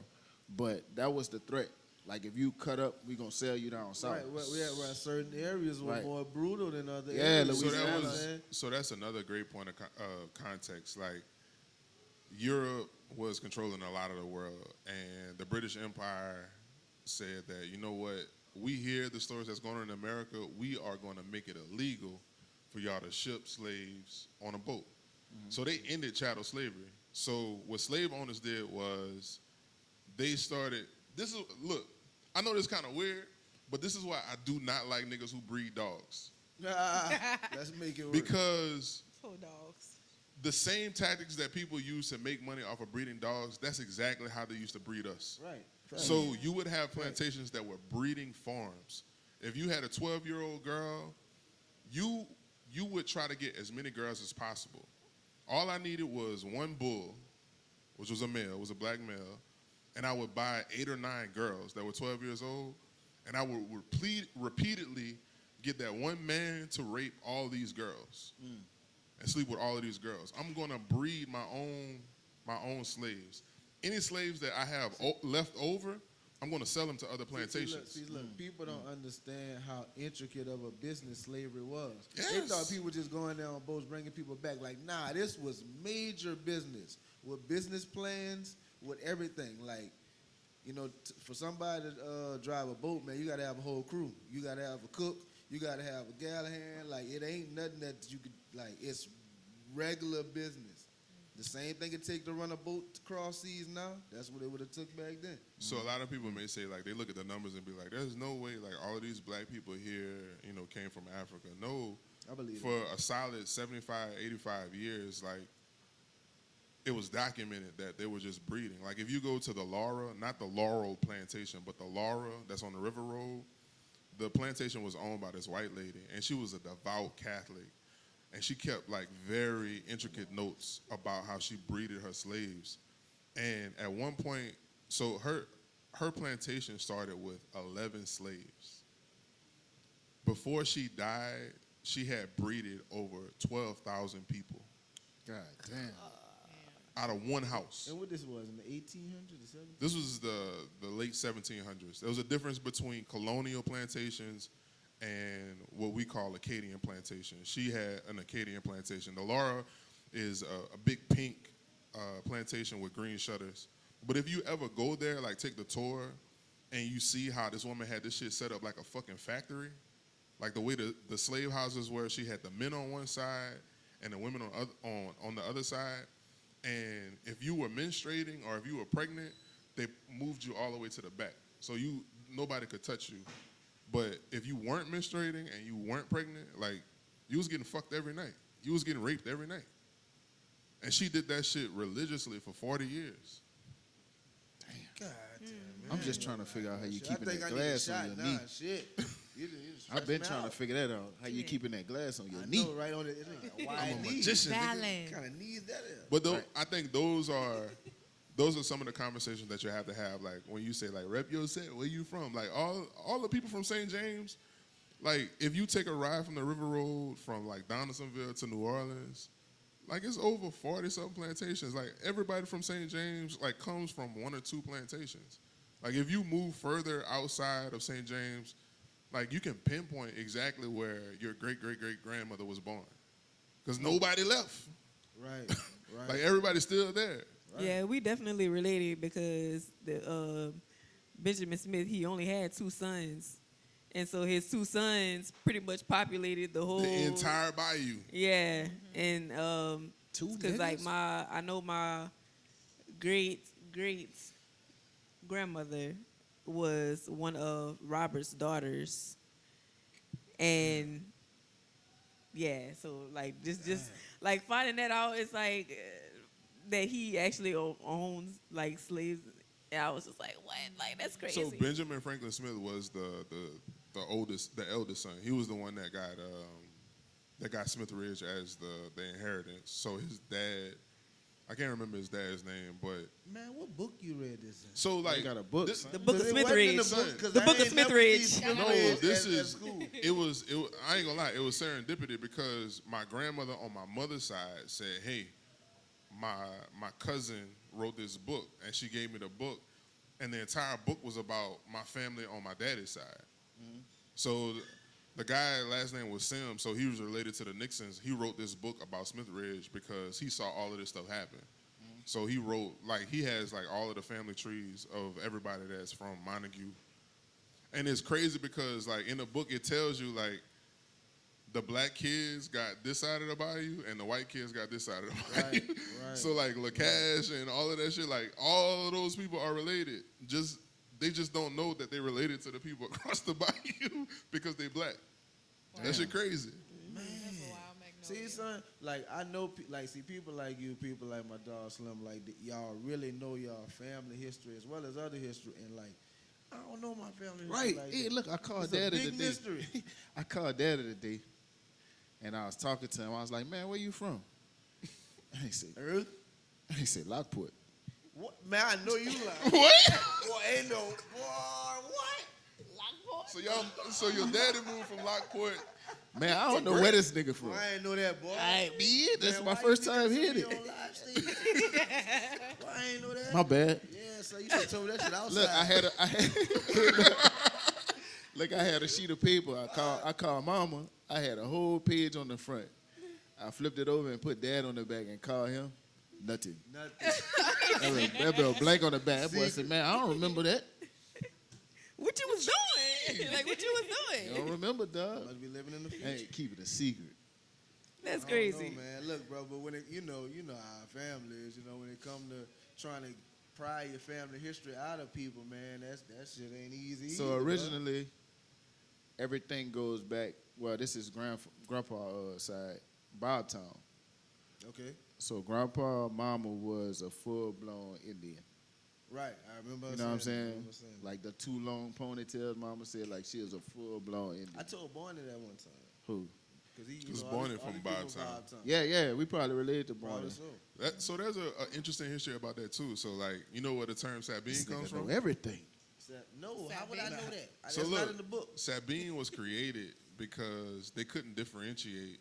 but that was the threat. Like if you cut up, we gonna sell you down south. Right, we had certain areas were Right. more brutal than other Yeah, areas. Louisiana. So that's another great point of context. Like Europe was controlling a lot of the world, and the British Empire said that, you know what, we hear the stories that's going on in America, we are going to make it illegal for y'all to ship slaves on a boat. So they ended chattel slavery. So what slave owners did was they started, look, I know this is kind of weird, but this is why I do not like niggas who breed dogs. Let's make it work. Because Poor dogs. the same tactics that people use to make money off of breeding dogs, that's exactly how they used to breed us. Right. So you would have plantations that were breeding farms. If you had a 12-year-old girl, you would try to get as many girls as possible. All I needed was one bull, which was a male, was a black male, and I would buy 8 or 9 girls that were 12 years old, and I would repeatedly get that one man to rape all these girls and sleep with all of these girls. I'm going to breed my own slaves. Any slaves that I have left over, I'm going to sell them to other plantations. See, look, people don't understand how intricate of a business slavery was. They Yes. thought people were just going down on boats, bringing people back. Like, nah, this was major business with business plans, with everything. Like, for somebody to drive a boat, man, you got to have a whole crew. You got to have a cook. You got to have a gal hand. Like, it ain't nothing that you could, like, it's regular business. The same thing it take to run a boat to cross seas now, that's what it would have took back then. So a lot of people may say, like, they look at the numbers and be like, there's no way, like, all of these black people here, came from Africa. No, I believe for a solid 75, 85 years, like, it was documented that they were just breeding. Like, if you go to the Laura, not the Laurel plantation, but the Laura that's on the River Road, the plantation was owned by this white lady, and she was a devout Catholic. And she kept like very intricate notes about how she breeded her slaves. And at one point, so her plantation started with 11 slaves. Before she died, she had breeded over 12,000 people God damn. out of one house. And what this was, in the 1800s, the 1700s? This was the late 1700s. There was a difference between colonial plantations and what we call Acadian plantation. She had an Acadian plantation. The Laura is a big pink plantation with green shutters. But if you ever go there, like take the tour, and you see how this woman had this shit set up like a fucking factory, like the way the slave houses were, she had the men on one side and the women on the other side. And if you were menstruating or if you were pregnant, they moved you all the way to the back. So nobody could touch you. But if you weren't menstruating and you weren't pregnant, like, you was getting fucked every night. You was getting raped every night. And she did that shit religiously for 40 years. God damn, man. I'm just trying to figure out how you Shit, keeping I think that I need a glass shot on your now. knee. Shit. You I've been stressing trying to out. figure that out. How you keeping that glass on your I knee? know, right on it. It's like a wide I'm a knee. magician, nigga. Balance. What kind of knees that is? But I think those are some of the conversations that you have to have. Like when you say like rep your set, where you from? Like all the people from St. James, like if you take a ride from the River Road from like Donaldsonville to New Orleans, like it's over 40-something plantations. Like everybody from St. James like comes from one or two plantations. Like if you move further outside of St. James, like you can pinpoint exactly where your great-great-great-grandmother was born. Because nobody left. Right, right. Like everybody's still there. Right. Yeah, we definitely related because the Benjamin Smith, he only had 2 sons. And so his 2 sons pretty much populated the whole... The entire bayou. Yeah, and Two because like niggas? I know my great grandmother was one of Robert's daughters, and yeah, so like just like finding that out, it's like that he actually owns like slaves. And I was just like, what? Like that's crazy. So Benjamin Franklin Smith was the eldest son. He was the one that got Smith Ridge as the inheritance. So his dad, I can't remember his dad's name, but Man, what book you read this in? so like You got a book, this- son. the Book of It Smith wasn't in Ridge. The book, 'cause The I Book of ain't Smith never seen Ridge. Smith No, Ridge this at is school. it was I ain't gonna lie, it was serendipity because my grandmother on my mother's side said, hey, my cousin wrote this book, and she gave me the book, and the entire book was about my family on my daddy's side. So the guy last name was Sims, so he was related to the Nixons. He wrote this book about Smith Ridge because he saw all of this stuff happen. So he wrote, like, he has like all of the family trees of everybody that's from Montague. And it's crazy because like in the book it tells you like the black kids got this side of the bayou and the white kids got this side of the bayou. Right, right. So like LaCash and all of that shit, like all of those people are related. They just don't know that they're related to the people across the bayou because they black. That shit crazy. See, son, like I know, see people like you, people like my dog Slim, like y'all really know y'all family history as well as other history, and like I don't know my family history. Right. Like Hey, that. look, I called It's a Daddy big today. mystery. I called Daddy today, and I was talking to him. I was like, man, where you from? And he said, Earth? he said, Lockport. What? Man, I know you like. What? Boy, ain't no. Boy, what? So your daddy moved from Lockport. Man, I don't know where this nigga Boy, from. I ain't know that, boy. I ain't be it. This is Man, my why first you time did hearing this to it. me on live stage? Boy, I ain't know that. My bad. Yeah, so you should have told me that shit outside. Look, look, I had a sheet of paper. I called Mama. I had a whole page on the front. I flipped it over and put Dad on the back and called him. Nothing. Nothing. That bill blank on the back. That boy said, man, I don't remember that. What you was doing? Like what you was You doing? don't remember, dog. Must be living in the future. Hey, keep it a secret. That's I don't crazy. know, man. Look, bro, but when it, you know how our family is. You know, when it come to trying to pry your family history out of people, man, that shit ain't easy. So either, bro. originally, everything goes back. Well, this is Grandpa's side, Bobtown. Okay. So Grandpa, Mama was a full-blown Indian. Right. I remember. You know what I'm I saying? remember saying that. Like the two long ponytails. Mama said like she was a full-blown Indian. I told Barney that one time. Who? Cause he Was all Barney these- all from these people Bobtown. Yeah. We probably related to Probably Barney. so. So there's a interesting history about that too. So like you know where the term Sabine This comes nigga know from? everything. No, how would I know that? So That's look, not in the book. Sabine was created because they couldn't differentiate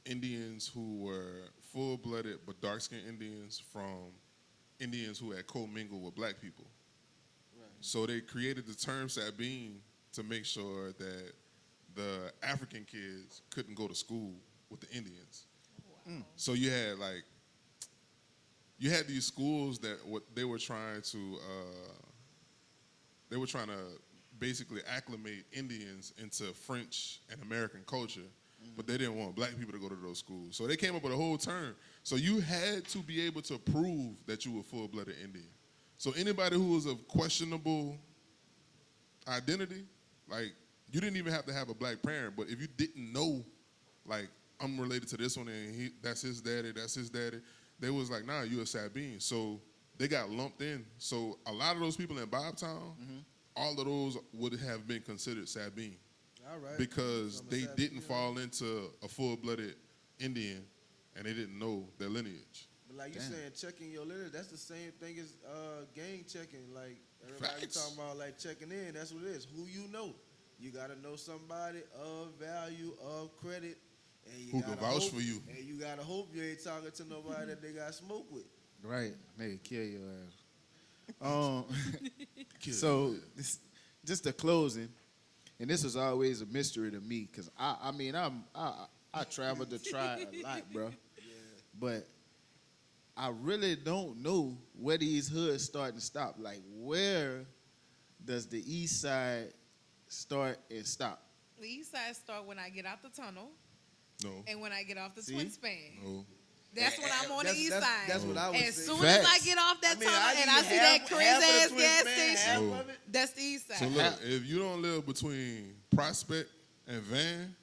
Indians who were full-blooded but dark-skinned Indians from Indians who had co-mingled with black people. Right. So they created the term Sabine to make sure that the African kids couldn't go to school with the Indians. So you had these schools that they were trying to basically acclimate Indians into French and American culture, but they didn't want black people to go to those schools. So they came up with a whole term. So you had to be able to prove that you were full-blooded Indian. So anybody who was of questionable identity, like, you didn't even have to have a black parent, but if you didn't know, like, I'm related to this one and that's his daddy, they was like, nah, you a Sabine. So they got lumped in. So a lot of those people in Bobtown, all of those would have been considered Sabine. All right. Because So I'm a they Sabine, didn't you know. fall into a full-blooded Indian and they didn't know their lineage. But like you saying, checking your lineage, that's the same thing as gang checking. Like everybody Facts. talking about like checking in, that's what it is. Who you know. You gotta know somebody of value, of credit, and you Who can gotta vouch hope- for you. And you gotta hope you ain't talking to nobody that they got smoke with. Right, they kill your ass. So just the closing, and this was always a mystery to me because I traveled to try a lot, bro. But I really don't know where these hoods start and stop. Like, where does the east side start and stop? The east side start when I get out the tunnel No, and when I get off the See? twin span. no. That's when I'm on the east side. That's what I was As saying. soon as I Facts. get off that I mean, tunnel I and give I you see half- that crazy half of the ass Twin gas Span, station, half Oh. of it. that's the east side. So look, if you don't live between Prospect and Van,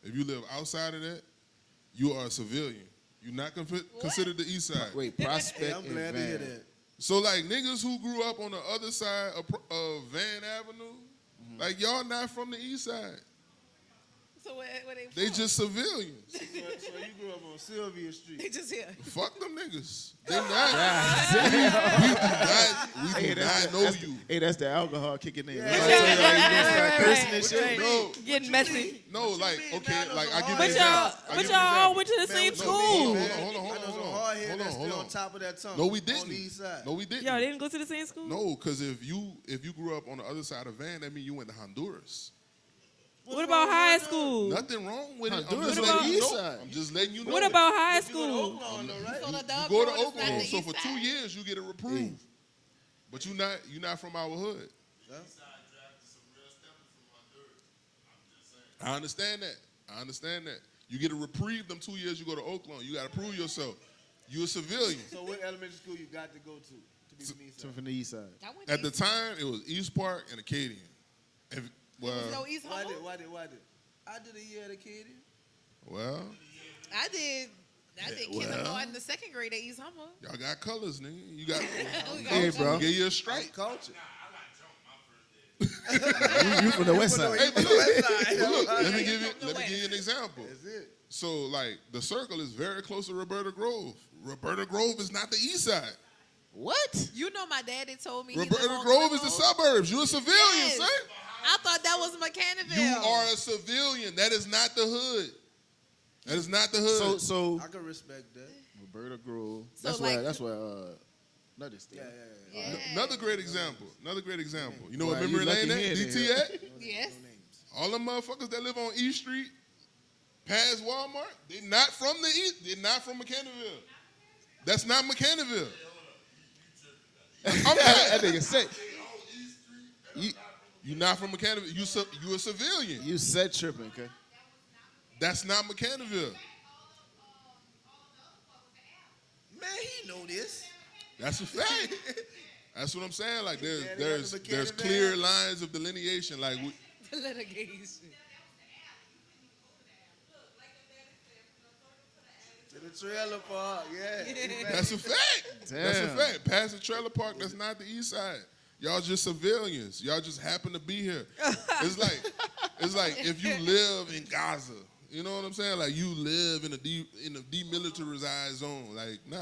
if you live outside of that, you are a civilian. You're not considered the east side. Wait, Prospect Hey, I'm and glad to hear Van. that. So like niggas who grew up on the other side of Van Avenue, like y'all not from the east side. So where They from? just civilians. So you grew up on Sylvia They Street. just here. Fuck them niggas. They not. We do not know you. Hey, that's the alcohol kicking in. Yeah. When I tell y'all you gonna start Right, cursing right, and shit, right. bro. Getting messy. No, like mean? okay, Now like those I give you are But an y'all, example. I but give y'all you an all example. went to the Man, same what you school. mean, man? Hold on, I know some hold on. hard head Hold that's on, hold still on. on top of that tunnel. No, we On the didn't. east side. No, we didn't. Y'all didn't go to the same school? No, because if you grew up on the other side of Van, that means you went to Honduras. What about high school? Nothing wrong with it. I'm Honduras just on letting the you east know. side. I'm just letting you know. What that. about high But you go to school? Oakland, though, right? So the You Dub go to Road is not Oklahoma, the so east for side. 2 years you get it reproved. But you're not from our hood. I understand that. You get a reprieve them 2 years you go to Oakland. You got to prove yourself. You a civilian. So what elementary school you got to go to be from the east side? From the east side. I went At the east. time, it was East Park and Acadian. And, There was no well, East Why Humble. did? I did a year at Acadian. well, I did well. kindergarten, the second grade at East Humble. y'all got colors, nigga. You got. We got Hey, bro. Give you a stripe. Culture. You from the west side. Hey, but look, let me give From the you an example. That's it. So, like, the circle is very close to Roberta Grove. Roberta Grove is not the east side. What? You know, my daddy told me. he lived Roberta on Grove is the Glenmore. suburbs. You're a civilian, Yes. son. I thought that was McCannville. You are a civilian. That is not the hood. That is not the hood. So I can respect that. Roberta Grove. So, That's like- why. That's why. Another state. Yeah. Yeah. Another great example. You know Boy, what you memory lane lucky at? here, DT at? Yes. No names. All them motherfuckers that live on East Street, past Walmart, they're not from the East. They're not from McCannville. That's not McCannville. I'm That not. nigga said. You're not from McCannville. You a civilian. You said tripping, okay? That's not McCannville. Man, he know this. That's a fact. That's what I'm saying. Like Yeah, they got there's the there's McCannville. clear lines of delineation. Like Litigation. To the trailer park, yeah. that's a fact. That's a Damn. fact. Past the trailer park, that's not the east side. Y'all just civilians. Y'all just happen to be here. It's like if you live in Gaza. You know what I'm saying? Like you live in a demilitarized zone. Like nah.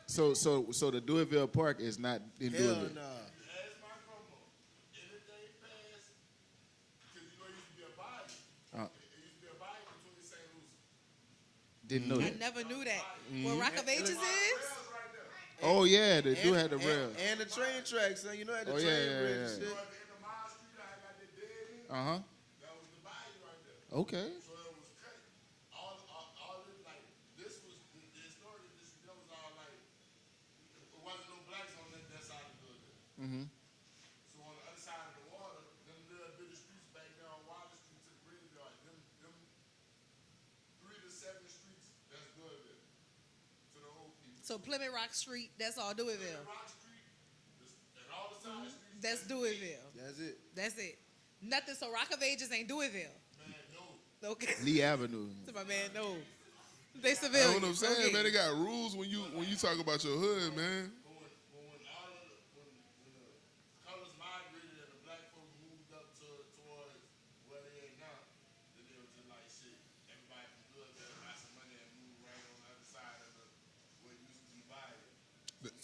So the Louisville Park is not in Hell Louisville. nah. Uh. Didn't know I that. never knew that. What Rock of Ages is? Oh yeah, they do have the rail. And the train tracks, son. You know, at the Oh, train yeah, bridge yeah, and yeah. shit. In the mile street, I got that dead end. Uh huh. That was the bayou right there. Okay. So it was cut. All this, like, this was, the historic district, that was all like, it wasn't no blacks on that side of the building. Mm-hmm. So on the other side of the water, them little bitty streets back there on Water Street to the graveyard, them 3 to 7 streets, that's Louisville. To the old people. So Plymouth Rock Street, that's all Deweyville. Rock Street, and all the side streets. That's Deweyville. That's it. That's it. Nothing. So Rock of Ages ain't Deweyville. Man, no. Okay. Lee Avenue. So my man, no. They That's civilians. what I'm saying, Okay. man. They got rules when you talk about your hood, man. When the colors migrated and the black folks moved up towards where they at now, then they were just like, shit, everybody from Louisville got some money and moved right on the other side of where it used to be Bayou.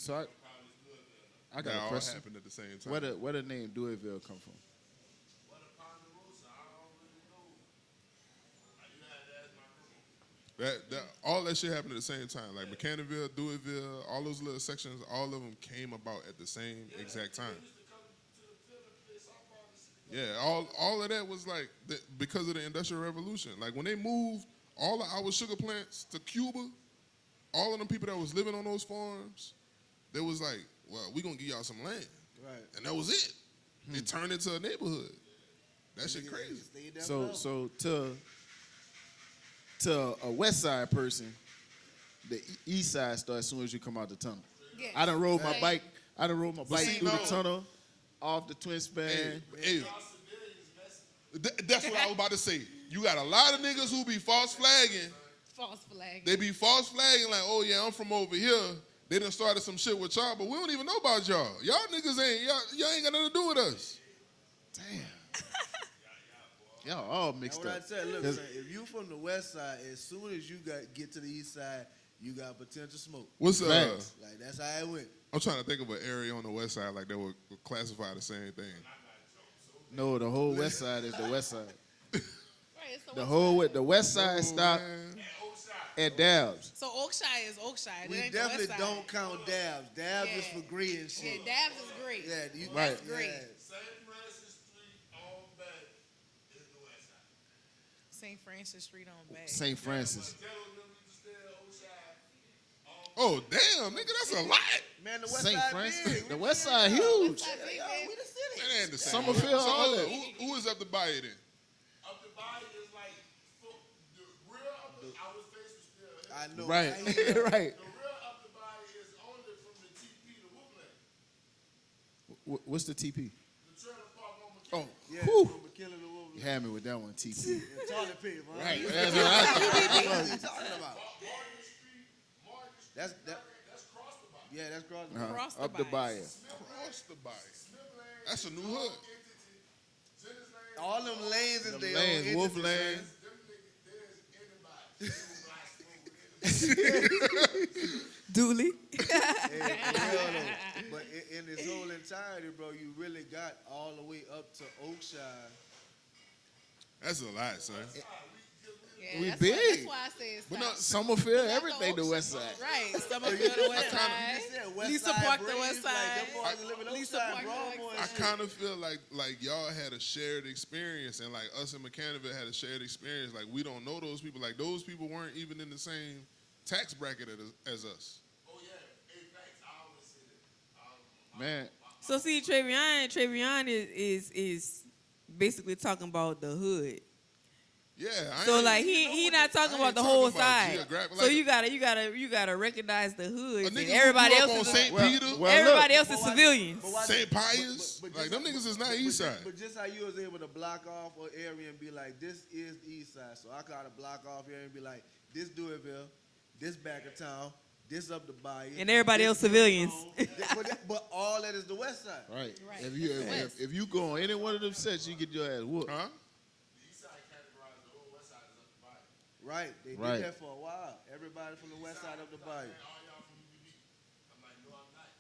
So I Probably Louisville now. got That a all question. happened at the same time. Where the name Deweyville come from? What a Ponderosa, I don't really know. You had to ask my grandma. All that shit happened at the same time. Like Mechanicsville, Deweyville, all those little sections, all of them came about at the same exact time. Used to come to the filming place off on the city. Yeah, all of that was like because of the Industrial Revolution. Like when they moved all of our sugar plants to Cuba, all of them people that was living on those farms, they was like, well, we gonna give y'all some land. Right. And that was it. It turned into a neighborhood. That shit crazy. Stayed there So forever. to a West Side person, the East Side starts as soon as you come out the tunnel. Yeah. I done rode my Right. bike. I done rode my bike see, through the no. tunnel, off the twin span. Hey, that's what I was about to say. You got a lot of niggas who be false flagging. False flag. They be false flagging like, oh yeah, I'm from over here. They done started some shit with y'all, but we don't even know about y'all. Y'all niggas y'all ain't got nothing to do with us. Damn. Y'all all That's mixed what I up. said. Look, 'Cause- son, if you from the West Side, as soon as you get to the East Side, you got potential smoke. What's Facts. Like that's how it went. I'm trying to think of an area on the west side like that would classify the same thing. No, the whole West Side is the West Side. Right, it's The whole the West Side Oh, stop man. at Dabs. So Oakshire is Oakshire. It We ain't the West definitely Side. don't count dabs. Dabs is Yeah. for green Yeah, shit. Dabs is great. Yeah, you, Right. That's great. yeah. St. Francis Street on back is the west side. St. Francis Street on Bay. St. Francis. Tell them them used to stay at Ocean. Oh damn, nigga, that's a lot. Man, the West St. Side Francis. big. The West Side huge. Side big, Yo, man. we the city. That ain't the same. Summerfield, all hold that. up, who is up the bayou then? Up the bayou is like, the real up the, our face was still here. I know. Right. I right. The real up the bayou is only from the TP to Woodland. What's the TP? The trailer park on McKinney. Yeah, Whew. from McKinley to Wolverine. You had me with that one, TP. Yeah, toilet paper. Huh? Right. That's what I What are you talking about? Martin Street, That's that's cross the bayou. yeah, that's cross. Across the Up the bayou. bayou. Cross the bayou. That's a new hood. Dennis Lane, All them lanes is Them their lanes, own Wolf entity, Lane. them niggas, there's anybody. Dooley. Hey, for real though. But in this whole entirety, bro, you really got all the way up to Oakshire. That's a lot, son. Yeah, We that's big. Why, that's why I say it's But South. no, Summerfield, everything the West Side. Right. Summerfield, the West Side. Lisa Park, the West Side. Lisa Park, the West I Side. kind of feel like y'all had a shared experience, and like us in Mechanicsville had a shared experience. Like we don't know those people. Like those people weren't even in the same tax bracket as us. Oh yeah, hey, thanks. I always say that. Man, So see, Travion is basically talking about the hood. Yeah. I So ain't- like he not talking I about ain't the talking whole about side. geographic- So like you gotta recognize the hood. a And nigga who everybody grew up else on is St. Well, Peter, well, everybody look. else is civilians. St. Pius. Like them niggas is not East Side. But just how you was able to block off an area and be like, this is the East Side. So I gotta block off here and be like, this Deweyville, this back of town, this up the bayou, And everybody this else civilians. but all that is the West Side. right. Right. If you go on any one of them sets, you get your ass whooped. Huh? The east side categorized the whole west side is up the bayou. Right. They Right. did that for a while. Everybody from the West Side up the bayou. And all y'all from UB. I'm like, no, I'm not.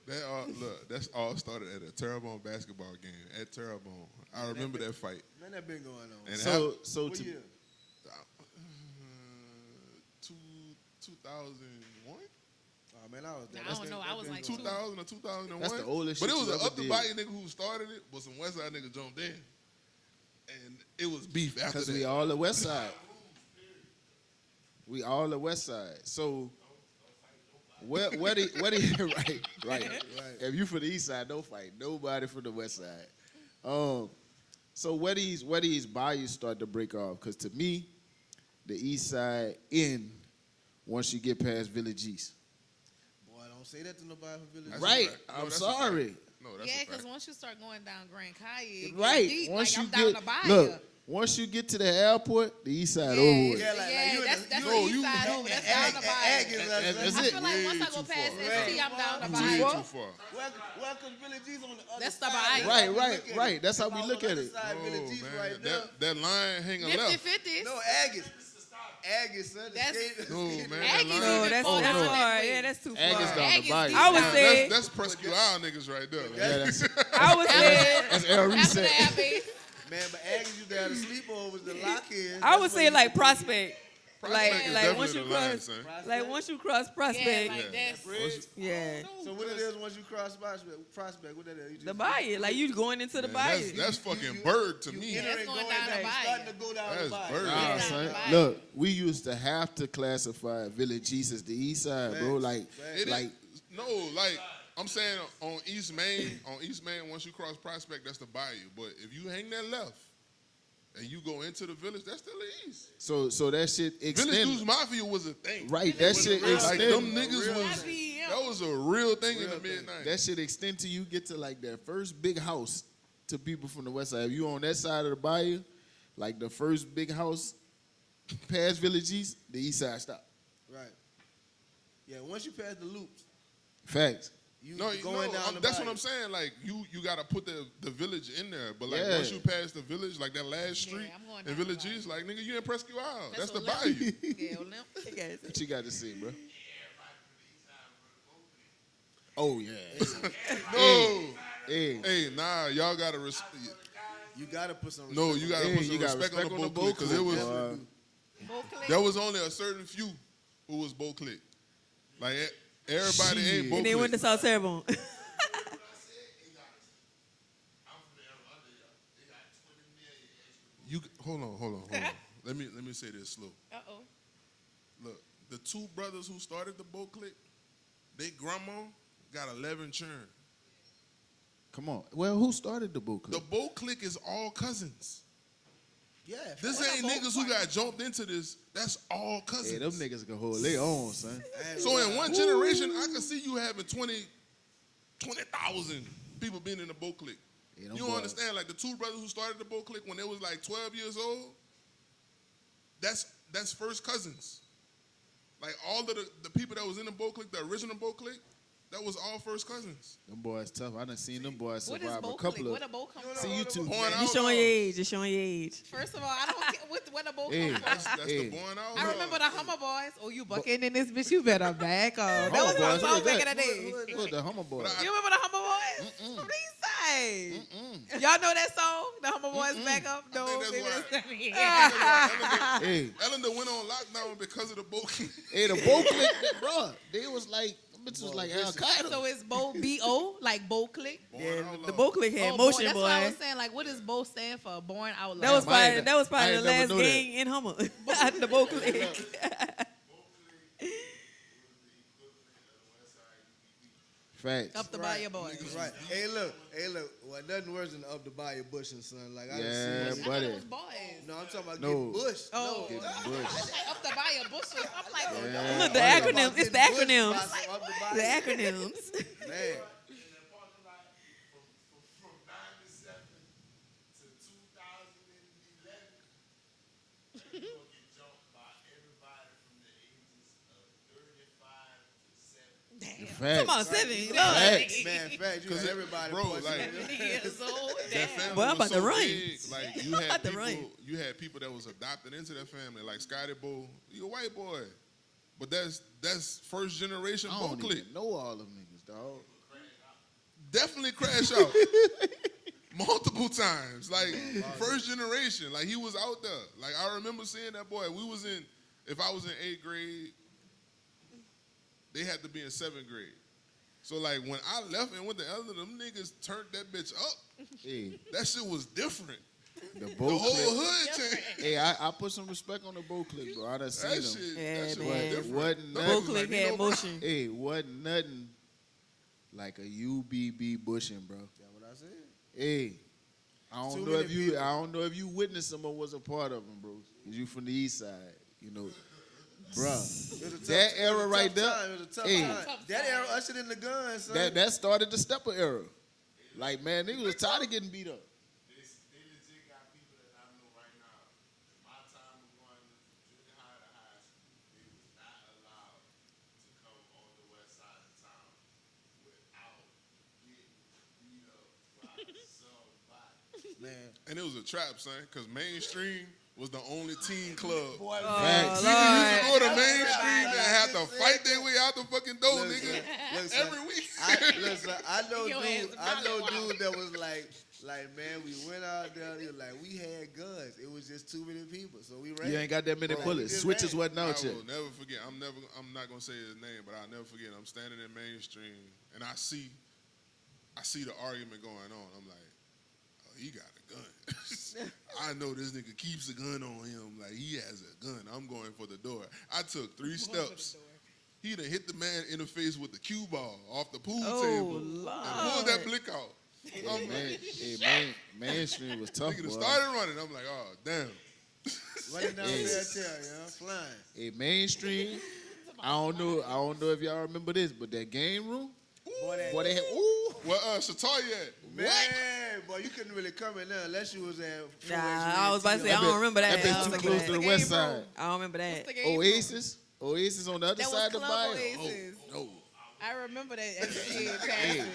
That all look. That's all started at a Terrebonne basketball game at Terrebonne. I remember that fight. Man, that been going on. And So What to year? 2001. Oh man, I was there. I don't know. I was like 2000 or 2001. That's the oldest But shit it was you an ever up the did. bayou nigga who started it, but some West Side nigga jumped in, and it was beef after Because that. we all the West Side. We all the West Side. So what right. If you from the East Side, don't fight nobody from the West Side. So where these bayous start to break off? Because to me, the East Side end once you get past Village East. Boy, don't say that to nobody from Village. That's a Right. fact. No, I'm that's a sorry. fact. No, that's Yeah, a fact. because once you start going down Grand Calle, it Right. gets deep. Once like, you I'm down get the bayou. look, once you get to the airport, the East Side over with. Yeah, like you in that's the- the no, East you- Side over. That's down the bayou. That's I it. feel like once I Way go too past far. ST, I'm down the Way bayou. too far. Welcome Village East on the other That's the side. bayou. Right. That's how we look at it. Oh, Village East man. right there. That line hang a left. 50-50. No, Aggies, son. That's- No, man. that Aggies line- No, even that's far that's down far. that way. Yeah, that's too Aggies far. down the Aggies bayou. deep I would down. say- That's Presque Isle niggas right there. Yeah, that's I would say that's El After Reset. the Abbey. Man, but Aggies used to have the sleepovers, the lock-ins. I would say like Prospect. Prospect is Like definitely once you the line, cross, son. like once you cross Yeah, Prospect, like that's. yeah, So what it is once you cross Prospect, what that is? You just, the bayou, like you going into the Man, bayou. that's fucking bird to you me. enter That's and going going down the down, bayou. starting to go down That's the bayou. bird. Nah, down son. the bayou. Look, we used to have to classify Village East as the East Side, bro. Facts. Like, Facts. It like is, no, like I'm saying on East Main, once you cross Prospect, that's the bayou. But if you hang that left and you go into the village, that's still the East. so that shit Village extend. Dudes Mafia was a thing. Right, that shit Like extend. them niggas Real was thing. that was a real thing in the Real thing. mid-90s. That shit extend till you get to like that first big house to people from the West Side. If you on that side of the bayou, like the first big house past Village East, the East Side stop. Right. Yeah, once you pass the loops, Facts. you No, going down the that's bayou. what I'm saying. Like you gotta put the village in there. But like Yeah. once you pass the village, like that last street I'm going in down Village the bayou. East, like nigga, you in Presque Isle. That's the Olymp. bayou. Yeah, Olymp. What you got to say, bro? Oh yeah. No, Hey, hey, nah, y'all gotta respect. You gotta put some. No, you gotta hey, put some you got respect on the respect boat because it was boy. there was only a certain few who was boat click. Like everybody Shit. ain't boat And they went to click. South Terrebonne. You hold on. Let me say this slow. Uh-oh. Look, the two brothers who started the boat click, they grandma got 11 children. Come on. Well, who started the book The club? boat click is all cousins. Yeah. This ain't niggas who got jumped into this. That's all cousins. Hey, them niggas can hold their own, son. So in one generation, I can see you having 20,000 people being in the boat click. Yeah, them You don't boys. understand? Like the two brothers who started the boat click when they was like 12 years old, that's first cousins. Like all of the people that was in the boat click, the original boat click, that was all first cousins. Them boys tough. I done seen them boys What is survive a boat couple click? of. Where the boat come See from? you two. Born You out showing your laws. age. You're showing your age. First of all, I don't get where the boat Hey. come from. That's Hey. the born out. I laws. remember the Hummer Boys. Oh, you bucking in this bitch? You better back off. That was my Boys, song what is back in that? the day. What the Hummer boy? You remember the Hummer Boys from the East Side? Y'all know that song? The Hummer Boys back up? No, think maybe that's that's not me. Hey, Ellen went on lockdown because of the boat click. hey, the boat click, bro. They was like, them bitches was like Al Qaeda. So it's Bo B-O, like Bo Click? Yeah, Born out the laws. boat click had Oh, motion, that's boy. what I was saying. Like, what does Bo stand for? Born Out Loud. That was I ain't- probably I the ain't never last knew that. gang in Hummer. The boat click. Facts. Up the Bayou Boys. Right. Hey, look. Well, nothing worse than up the bayou bushing, son. Like I Yeah, done I seen. thought buddy. it was boys. Oh, No, I'm talking about No. getting bushed. Oh. Getting I bushed. was like, up the Bayou bushes. I'm like, oh, no. Look, the I'm talking acronym. about It's the getting bushed acronyms. by up the bayou. The acronyms. Man. From 97 to 2011, you're gonna get jumped by everybody from the ages of 35 to 70. Facts. Come on, 7. Look. Facts. Man, fact, you got everybody. Bro, punching like- it. Years old. That Damn. family Boy, I'm was about to so run. big. Like you had about to people, run. you had people that was adopted into that family, like Scotty Bo. You a white boy, but that's first generation I boat don't click. even know all them niggas, dog. Definitely crash out multiple times. Like first generation, like he was out there. Like I remember seeing that boy. We was in, if I was in 8th grade, they had to be in 7th grade. So like when I left and went to Ellen, them niggas turned that bitch up. Hey, That shit was different. the The bow whole clip. hood changed. Hey, I put some respect on the bow clip, bro. I done seen That them. shit, Yeah, that shit was man. different. Wasn't Them nothing. niggas Bow like, clip you know, had bro, motion. Hey, wasn't nothing like a UBB bushing, bro. That's what I said. Hey, I Too don't know many if you people. I don't know if you witnessed them or was a part of them, bro. Cause you from the east side, you know, bruh. It was a tough- That it was era a right tough there, time. It was a tough hey. time. That era ushered in the guns, son. That started the stepper era. Like man, niggas was tired of getting beat up. They legit got people that I know right now. My time of going from junior high to high school, they was not allowed to come on the west side of town without getting beat up by somebody. Man, And it was a trap, son, because mainstream was the only teen club. Facts. Niggas used to go to Lord. mainstream and have to fight their way out the fucking door, Listen, nigga. listen, Every week. I know Your ass dude. is I know probably dude that was like, man, we went out there. He was like, we had guns. It was just too many people, so we ran. You ain't got that many Bro, bullets. we did Switches that. wasn't I out yet. will never forget. I'm not gonna say his name, but I'll never forget. I'm standing in mainstream and I see the argument going on. I'm like, oh, he got a gun. I know this nigga keeps a gun on him. Like he has a gun. I'm going for the door. I took 3 steps. He done hit the man in the face with the cue ball off the pool Oh, table and pulled that Lord. blick out. I'm like, Mainstream was tough, nigga done boy. started running. I'm like, oh damn. Running down Hey. there, flying. Hey, mainstream. I don't know if y'all remember this, but that game room, boy, they had Where Shataya at? Man, boy, you couldn't really come in there unless you was at. Nah, I was about to say, I don't remember that. That I bitch don't too remember close to that. the west side. I don't remember that. What's the game room? Oasis on the other That was side of the Club bio. Oasis. No. I remember that as a kid. Passes.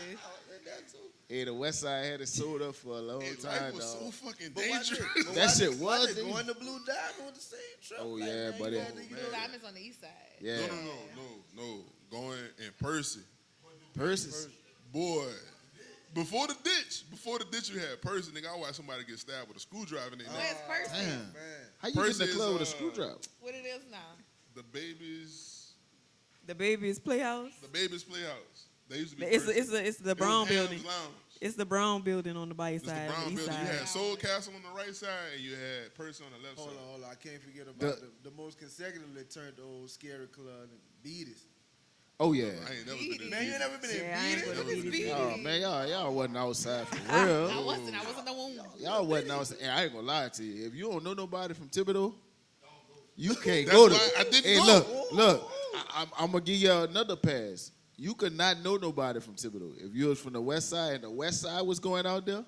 Hey, the west side had it sold up for a long Hey, time, life was dog. so fucking But why did- dangerous. but That why shit did- why was did dangerous. going to Blue Diamond with the same trip. Oh, Like, yeah, man, buddy. you had to, you Blue know, Diamonds on the east side. Yeah. No. Going in Percy. Persis. Boy. Before the ditch you had Percy, nigga. I watched somebody get stabbed with a screwdriver in their neck. Where's Percy? Damn. man. How you get in Percy the club with a is, screwdriver? What it is now? The The Baby's Playhouse. baby's playhouse. They used to be It's Percy. it's the It was Brown Ham's building. Lounge. It's the Brown building on the bike It's the side, Brown the east building. You side. had Soul Castle on the right side, and you had Percy on the left Hold side. on. I can't forget about the most consecutively turned the old scary club, Beat It. Oh, yeah. I ain't never been in Man, you Beat It. never been in Yeah, I ain't Beat gonna It? beat it. Beat Oh, it. man, y'all wasn't outside for I real. wasn't the one. Y'all wasn't outside. And I ain't gonna lie to you. If you don't know nobody from Thibodeau, you can't That's go to. why I didn't Hey, go. look. I'm gonna give y'all another pass. You could not know nobody from Thibodeau. If you was from the west side and the west side was going out there,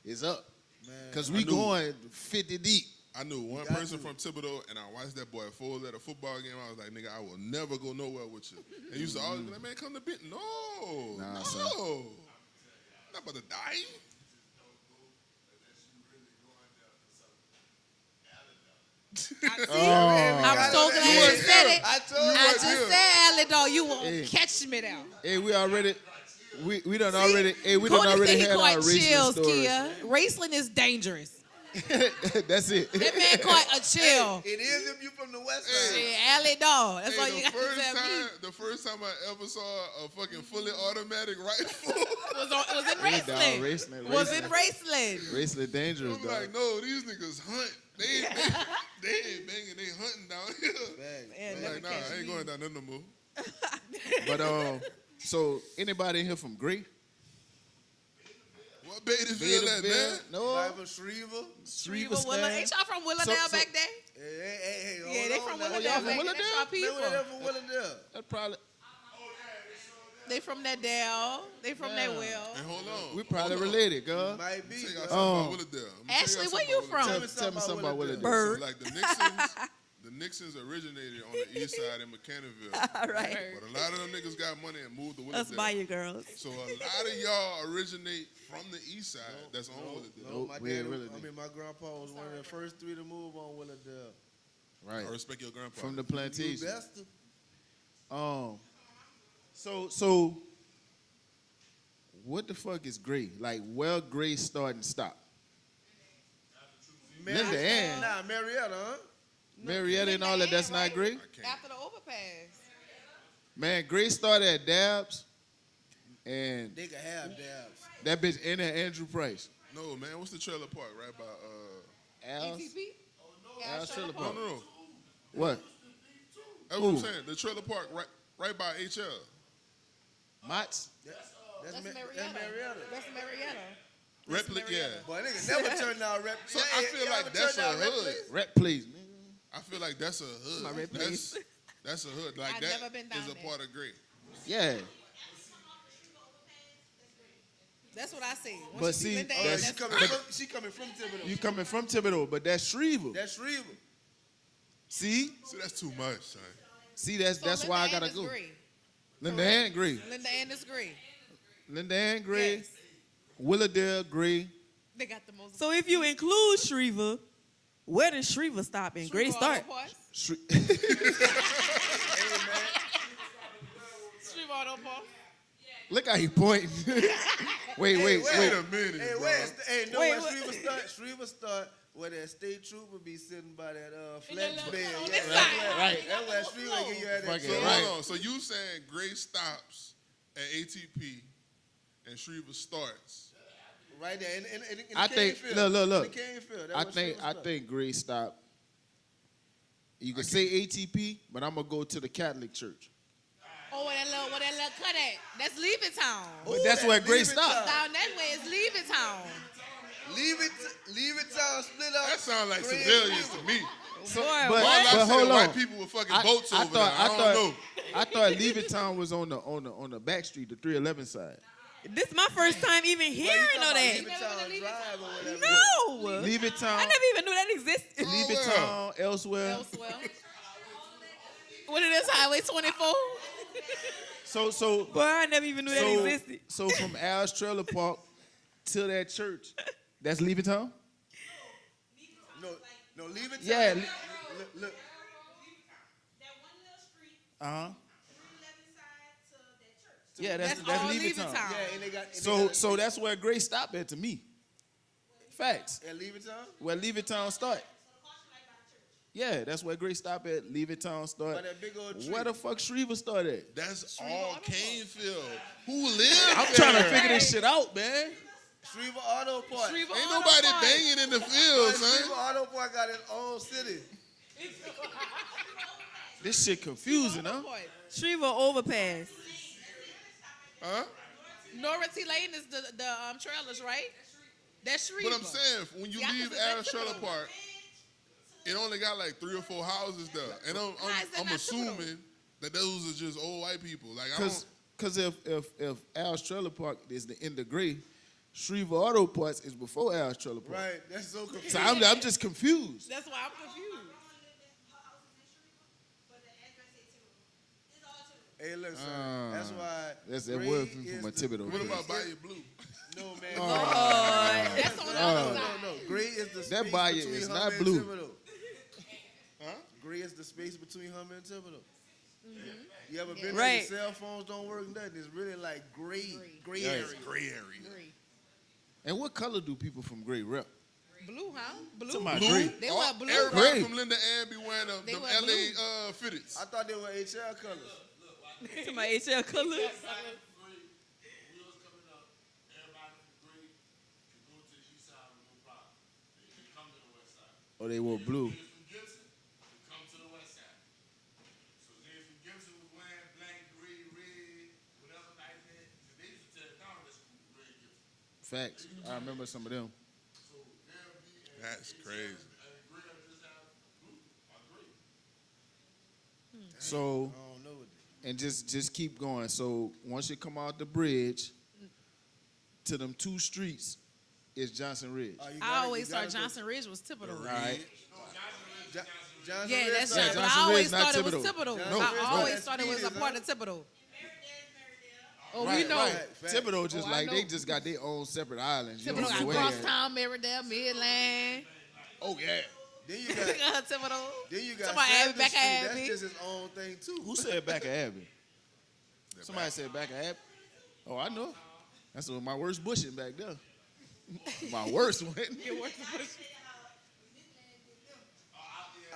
it's up. Man, Cause we knew. going 50 deep. I knew one got person to. from Thibodeau, and I watched that boy fold at a football game. I was like, nigga, I will never go nowhere with you. And he used to always be like, man, come to Benton. No, Nah, no. son. I'm not about to die. I'm so glad you said it. I told I you. just said, Alley dog, you won't Hey. catch me there. Hey, we done already Cody said he had our caught racing chills, stories. Kia. Raceling is dangerous. That's it. That man caught a chill. It is if you from the west side. Shit, Alley dog. That's all Hey, you got to tell me. the first time I ever saw a fucking fully automatic rifle, Was in Hey, dog, wrestling. racing. Was in wrestling. Racing dangerous, I'm dog. like, no, these niggas hunt. They ain't banging, they hunting down here. Bang. Man, I'm never like, nah, catch I ain't me. going down there no more. But so anybody in here from Gray? What Beattyville at, man? No. Bible Shreva. Shriver, Willa. Ain't y'all from Willowdale So- back there? Hey, Yeah, they from Willowdale. Willowdale y'all from back there. That's Willowdale? y'all Man, people. where they from Willowdale? That probably They from that Dale. They from that Will. And hold on. we probably related, girl. Might be. Tell y'all bro. something about Willowdale. I'm gonna tell Ashley, y'all where something you about from? Willowdale. Tell me something about Willowdale. Bird. So, like the Nixons originated on the east side in McKinneyville. All right. But a lot of them niggas got money and moved to Us Willowdale. Bayou girls. So a lot of y'all originate from the east side that's on Willowdale. No, my Nope, we dad. ain't really My grandpa was one of the first 3 to move on Willowdale. Right. I respect your grandpa. From the You plantation. best. So what the fuck is Gray? Like where Gray start and stop? Linda Ann. Nah, Marietta, huh? Marietta and all that, that's not Gray? I can't. After the overpass. Man, Grace started at Dabs, and They can have dabs. that bitch in at Andrew Price. No, man. What's the trailer park right by? Al's, ETP? Al's Trailer No, Park. no. What? That's what I'm Who? saying. The trailer park right by HL. Mott's? That's That's Marietta. That's Marietta. That's Marietta. Replica. Yeah. Boy, nigga never turned down rep. So I feel like that's a hood. Rep, please, man. I feel like that's a hood. My red That's a hood. Like I've that never been down is a there. part of Gray. Yeah. That's what I see. When But she see, Linda but Ann, she She coming from Thibodeau. You coming from Thibodeau, but that's Shreveport. That's Shriver. See? See, that's too much, son. See, that's So why I Linda Ann gotta is go. Gray. Linda Ann, Gray. Linda Ann is Gray. Linda Ann, Gray. Yes. Willowdale, Gray. They got the most. So if you include Shreva, where does Shreva stop and Gray start? Shre- Street Auto Park. Look how he pointing. wait. Wait a minute, Hey, bro. know Wait, where what? Shriver start? Shriver start where that state trooper be sitting by that In the flex little- bed. on Yeah, this that's side. where- Right. That's where Shriver give you at that. Fucking So right. hold on. So you saying Gray stops at ATP and Shreva starts? Right there. In I the think. cane Look. field. In the cane field. That's I where think. Shriver I start. think Gray stop. You can say ATP, but I'm gonna go to the Catholic Church. Oh, where that little cut at? That's Levittown. But that's where Gray Leave it stop. Down that way is Levittown. Leave it down, split up. That sounds like Gray and civilians Shriver. to me. So, Boy, but, what? All I but said hold white on. people with fucking boats over there. I don't know. I thought Levittown was on the back street, the 311 side. This is my first time even Well, you hearing talking of about that. Leave it town drive or whatever. No. Levittown, I never even knew that existed. Levittown, elsewhere. Elsewhere. What it is, Highway 24? So Boy, I never even knew that existed. so from Al's Trailer Park to that church, that's Levittown? No, leave it Yeah. town. Look. Uh-huh. Yeah, that's all Levittown. Levittown. Yeah, and they got. So that's where Gray stop at to me. Facts. And leave it town. Where Levittown start. Yeah, that's where Gray stop at. Levittown start. By that big old tree. Where the fuck Shriver start at? That's all Canefield. Who lives I'm there? trying to figure this shit out, man. Shriver Auto Park. Shriver Ain't Auto nobody Park. banging in the field, Shriver son. Auto Park got its own city. This shit confusing, huh? Shriver overpass. Huh? Nority Lane is the trailers, right? That's Shriver. But I'm saying, when you See, I leave consider that Al's Trailer typical. Park, it only got like 3 or 4 houses there. And Why is that I'm not assuming typical? that those are just old white people. Like, I don't. Cause if Al's Trailer Park is the end of Gray, Shriver Auto Parts is before Al's Trailer Park. Right. That's so confusing. So I'm just confused. That's why I'm confused. Hey, look, son. That's why. That's that Gray word from is my the- Thibodeau. What about Bayou Blue? No, man. That's on the other side. No. Gray is the space That bayou between is Hummer not and blue. Thibodeau. Huh? Gray is the space between Hummer and Thibodeau. Mm-hmm. You ever been Right. there? The cell phones don't work. Nothing. It's really like gray Right. area. Gray area. Gray. And what color do people from Gray rep? Blue, huh? Blue. Somebody Blue? Gray. They wear blue. Everybody Gray. from Linda Ann be wearing them They LA wear blue. fitteds. I thought they were HL colors. To my HL colors. Oh, they wore blue. Facts. I remember some of them. That's crazy. So, I don't know what and just keep going. So once you come out the bridge to them 2 streets is Johnson Ridge. you I gotta- always you gotta thought go- Johnson Ridge was Thibodeau. All right. Johnson Yeah, Ridge that's side. right. But Johnson I always Ridge, not thought it was Thibodeau. Thibodeau. No, I it's always not. thought it was a part of Thibodeau. Oh, Right, we know. right. Facts. Thibodeau just Oh, I like they know. just got their own separate islands. You Thibodeau know, got way Crosstown, Merridale, Midland. Oh yeah. Then you got Thibodeau. then you got Somebody Abbey, Sanders back Street. at That's Abbey. just his own thing too. Who said back of Abbey? Somebody said back of Abbey. Oh, I know. That's my worst bushing back there. My worst one.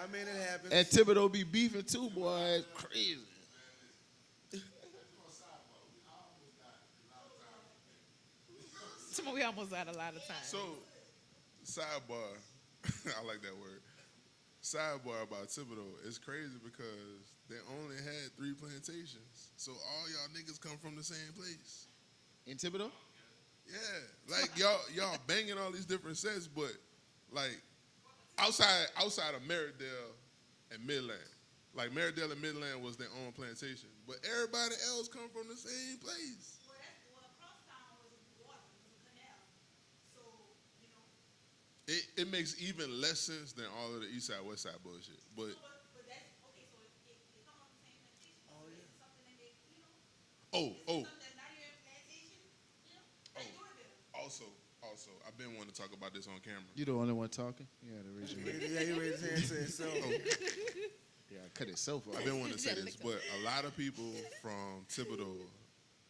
I mean, it happens. And Thibodeau be beefing too, boy. It's crazy. We almost out a lot of time. So, sidebar, I like that word. Sidebar about Thibodeau. It's crazy because they only had 3 plantations. So all y'all niggas come from the same place. In Thibodeau? Yeah. Like y'all banging all these different sets, but like outside of Merrittdale and Midland. Like Merrittdale and Midland was their own plantation. But everybody else come from the same place. It makes even less sense than all of the East Side, West Side bullshit. But also, I've been wanting to talk about this on camera. You the only one talking? Yeah, the raise your hand. Yeah, he raised his hand and said so. Yeah, cut itself off. I've been wanting to say this, but a lot of people from Thibodeau,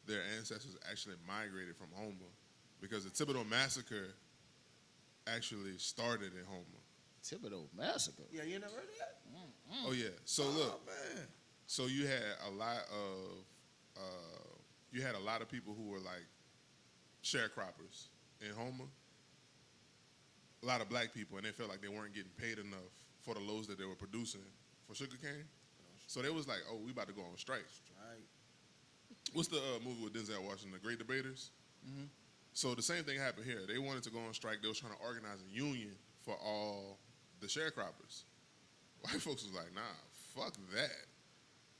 their ancestors actually migrated from Houma because the Thibodeau massacre actually started in Houma. Thibodeau massacre. Yeah, you never heard of that? Oh yeah. So look, Man. so you had a lot of people who were like sharecroppers in Houma. A lot of black people, and they felt like they weren't getting paid enough for the loads that they were producing for sugarcane. So they was like, "Oh, we about to go on strike." Right. What's the movie with Denzel Washington, The Great Debaters? Mhm. So the same thing happened here. They wanted to go on strike. They was trying to organize a union for all the sharecroppers. White folks was like, "Nah, fuck that.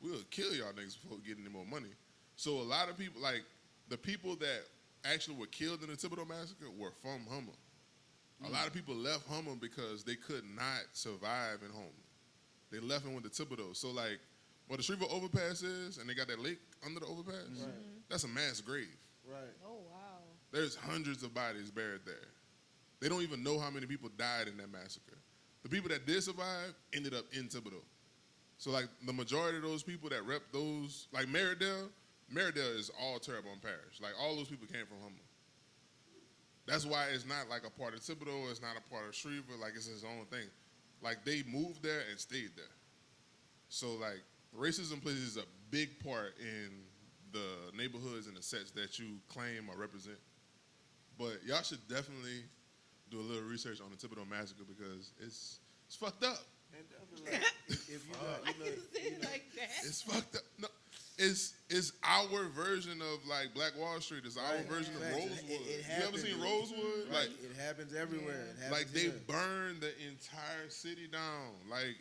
We'll kill y'all niggas before getting any more money." So a lot of people, like the people that actually were killed in the Thibodeau massacre, were from Houma. A lot of people left Houma because they could not survive in Houma. They left and went to Thibodeau. So like, where the Shreveport overpass is, and they got that lake under the overpass, that's a mass grave. Right. Oh, wow. There's hundreds of bodies buried there. They don't even know how many people died in that massacre. The people that did survive ended up in Thibodeau. So like the majority of those people that rep those, like Merrittdale is all Terrebonne Parish. Like all those people came from Houma. That's why it's not like a part of Thibodeau. It's not a part of Shreveport. Like it's its own thing. Like they moved there and stayed there. So like racism plays a big part in the neighborhoods and the sets that you claim or represent. But y'all should definitely do a little research on the Thibodeau massacre because it's fucked up. And definitely, like, if you know, Like that. It's fucked up. No, it's our version of like Black Wall Street. It's our Right. version of Facts. Rosewood. It You ever seen happens. Rosewood? right, Like it happens everywhere. It happens like they here. burned the entire city down. Like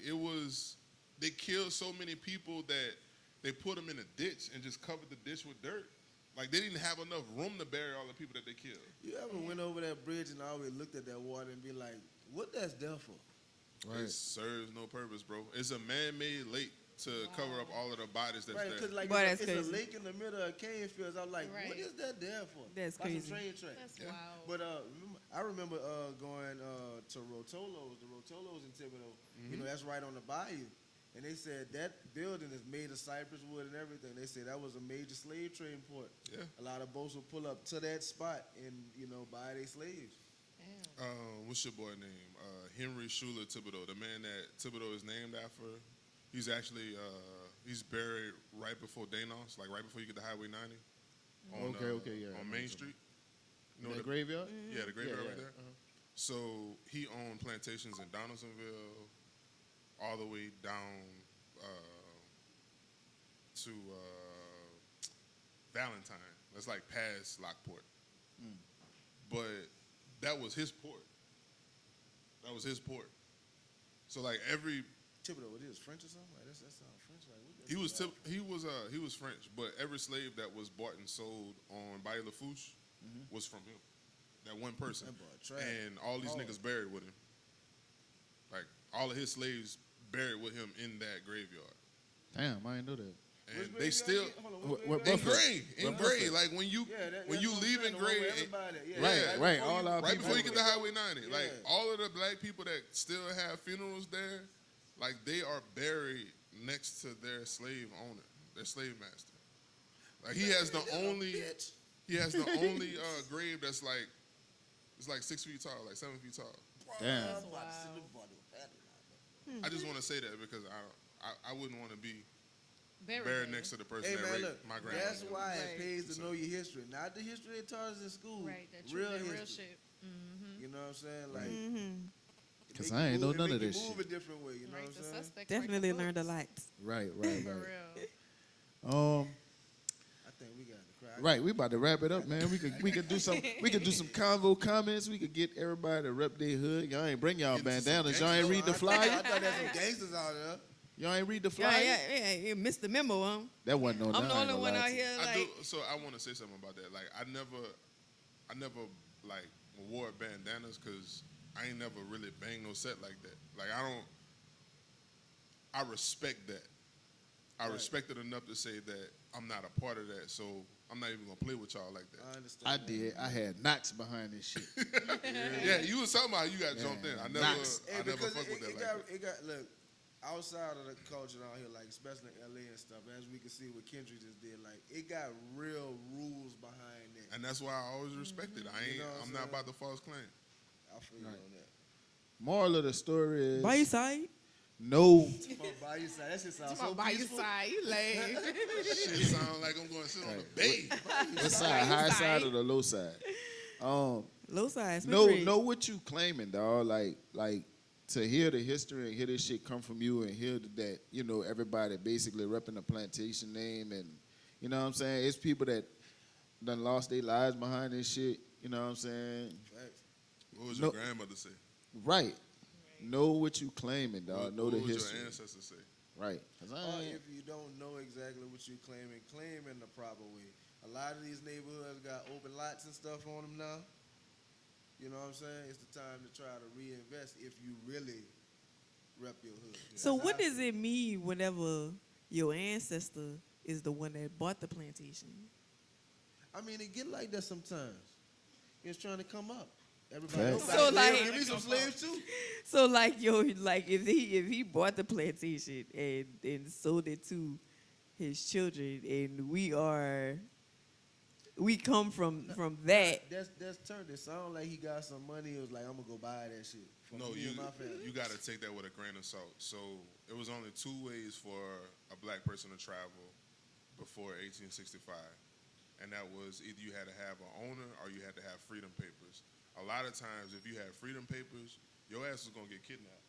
they killed so many people that they put them in a ditch and just covered the ditch with dirt. Like they didn't have enough room to bury all the people that they killed. You ever went over that bridge and always looked at that water and be like, what that's there for? It serves no purpose, bro. It's a man-made lake to cover up all of the bodies that's Right, there. because like Boy, it's, that's a crazy. lake in the middle of cane fields. I'm like, what Right. is that there for? That's By crazy. some train tracks. That's Yeah. wild. But I remember going to Rotolo's. The Rotolo's in Thibodeau. You know, that's right on the bayou. And they said that building is made of cypress wood and everything. They said that was a major slave trading port. Yeah. A lot of boats would pull up to that spot and, you know, buy their slaves. Damn. What's your boy name? Henry Schuler Thibodeau, the man that Thibodeau is named after. He's actually he's buried right before Danos, like right before you get to Highway 90. On, Okay, yeah, I On know Main what Street. You know the graveyard? Yeah, the graveyard Yeah, right yeah. there. So he owned plantations in Donaldsonville, all the way down to Valentine. That's like past Lockport. But that was his port. That was his port. So like every Thibodeau, what is French or something? Like that sounds French. Like what he was French, but every slave that was bought and sold on Bayou Lafourche was from him. That one person. That boy trash. And all these niggas buried with him. Like all of his slaves buried with him in that graveyard. Damn, I didn't know that. And they still What in Buffett? gray, in What gray. Buffett? Like when you leave in gray, Right, all our right people. before you get to Highway 90, Yeah. like all of the black people that still have funerals there, like they are buried next to their slave owner, their slave master. Like he has the only grave that's like it's like 6 feet tall, like 7 feet tall. Damn. I just want to say that because I wouldn't want to be buried next to the person Hey that man, raped look, my grandmother. that's why Right. it pays to know your history, not the history they taught us in school. Right, that real that history. real shit. You know what I'm saying? Like, Mm-hmm. it 'Cause make I you ain't know move- it none make of you this move shit. a different way. You know Right, what the I'm saying? suspect. Definitely learned a lot. Right. For real. I think we got to cry. Right, we about to wrap it up, man. We could do some convo comments. We could get everybody to rep their hood. Y'all ain't bring y'all Get into some bandanas. Y'all ain't read the I flyer. thought there's some gangsters out there. Y'all ain't read the Yeah, flyer. yeah, you missed the memo, huh? That wasn't on. I'm the only one out here. I Like, do. So I want to say something about that. Like I never like wore bandanas because I ain't never really banged no set like that. Like I respect that. I respect it enough to say that I'm not a part of that. So I'm not even gonna play with y'all like that. I understand. I did. I had knots behind this shit. Yeah, you was talking about you got jumped in. I never Knox. I never fuck with that like that. It got look outside of the culture down here, like especially in LA and stuff. As we can see what Kendrick just did, like it got real rules behind it. And that's why I always respect it. You know what I'm I'm not saying? about the false claim. I feel you on that. Moral of the story is by your side. no. By your side, that shit sounds Come so on, by your peaceful. side, you lame. Shit sound like I'm going to sit on the bay. What side? High side or the low side? Low side. Know what you claiming, dog. Like to hear the history and hear this shit come from you and hear that, you know, everybody basically repping the plantation name and, you know what I'm saying? It's people that done lost their lives behind this shit, you know what I'm saying? Facts. What was No. your grandmother say? Right. Know what you claiming, dog. Know what the would history. your ancestors say? Right. 'Cause I Or ain't- if you don't know exactly what you're claim in the proper way. A lot of these neighborhoods got open lots and stuff on them now. You know what I'm saying? It's the time to try to reinvest if you really rep your hood. So That's what how I does it mean whenever your ancestor is the one that bought the plantation? I mean, it get like that sometimes. It's trying to come up. Everybody Facts. else got So, slaves. like- Give me some slaves too. So like like if he bought the plantation and sold it to his children and we come from that. That's turned. It sound like he got some money. It was like, I'm gonna go buy that shit for No, me you and my family. got to take that with a grain of salt. So it was only two ways for a black person to travel before 1865, and that was either you had to have an owner or you had to have freedom papers. A lot of times, if you had freedom papers, your ass was gonna get kidnapped.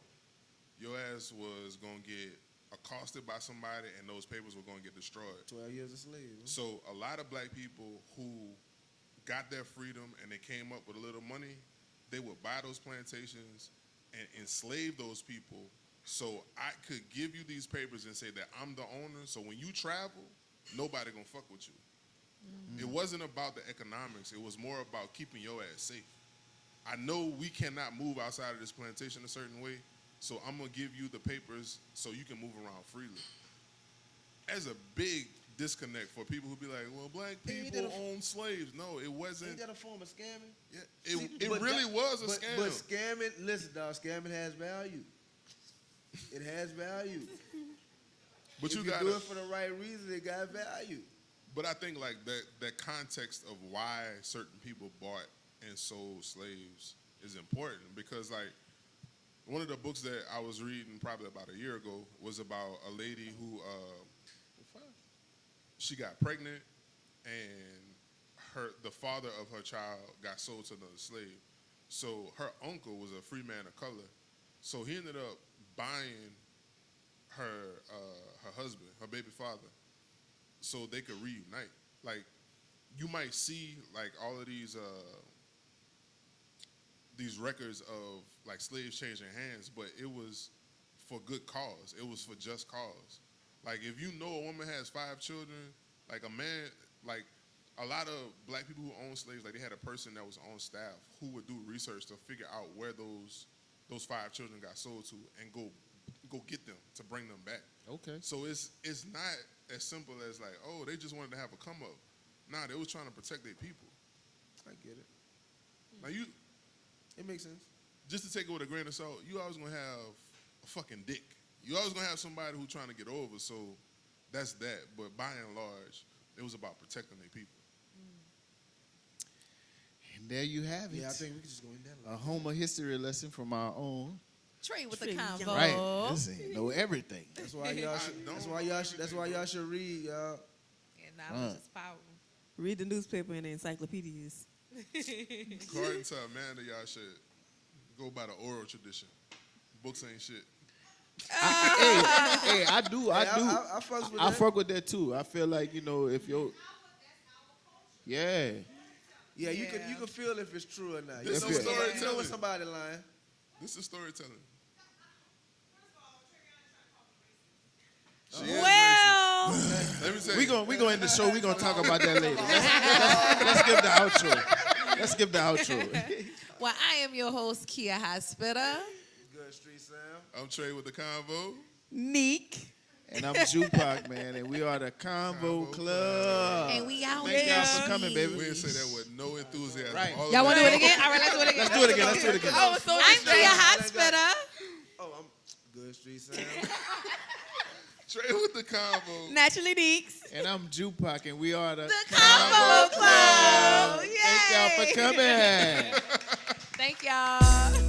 Your ass was gonna get accosted by somebody, and those papers were gonna get destroyed. 12 years a slave. Huh? So a lot of black people who got their freedom and they came up with a little money, they would buy those plantations and enslave those people. So I could give you these papers and say that I'm the owner. So when you travel, nobody gonna fuck with you. It wasn't about the economics. It was more about keeping your ass safe. I know we cannot move outside of this plantation a certain way, so I'm gonna give you the papers so you can move around freely. There's a big disconnect for people who be like, well, black Ain't people that own slaves. No, it wasn't. Ain't that a form of scamming? Yeah, See, it but really that- was a but, scam. But scamming, listen, dog, scamming has value. It has value. But if you you gotta, do it for the right reason, it got value. but I think like that context of why certain people bought and sold slaves is important because like one of the books that I was reading probably about a year ago was about a lady who she got pregnant and the father of her child got sold to another slave. So her uncle was a free man of color. So he ended up buying her husband, her baby father, so they could reunite. Like you might see like all of these records of like slaves changing hands, but it was for good cause. It was for just cause. Like if you know a woman has 5 children, like a man, like a lot of black people who own slaves, like they had a person that was on staff who would do research to figure out where those 5 children got sold to and go get them to bring them back. Okay. So it's not as simple as like, oh, they just wanted to have a come up. Nah, they was trying to protect their people. I get it. Now you, It makes sense. just to take it with a grain of salt, you always gonna have a fucking dick. You always gonna have somebody who's trying to get over. So that's that. But by and large, it was about protecting their people. And there you have it. Yeah, I think we can just go in that A line. Homer history lesson from our own Trey with the Trey, convo. Right. This ain't know everything. That's why y'all should. That's why y'all should read, y'all. And knowledge is power. Read the newspaper and the encyclopedias. According to Amanda, y'all should go by the oral tradition. Books ain't shit. Hey, I do. I fucks with I that. fuck with that too. I feel like, if you're, yeah. Yeah, you can feel if it's true or not. This is You know storytelling. when somebody lying. This is storytelling. She is Well, racist. Let me tell We you. we gonna end the show. We gonna talk about that later. Let's give the outro. Let's give the outro. Well, I am your host, Kia Hospital. Good Street Sam. I'm Trey with the convo. Neek. And I'm Jupac, man, and we are the Convo Club. And we out Thank y'all here. for coming, baby. We'll say that with no enthusiasm. Right. All of Y'all want to that- do it again? All right, let's do it again. Let's do it again. Let's do it again. I was so I'm Kia distracted. Hospital. Oh, I'm Good Street Sam. Trey with the convo. Naturally Neeks. And I'm Jupac, and we are the Convo Club. Thank y'all for coming. Thank y'all.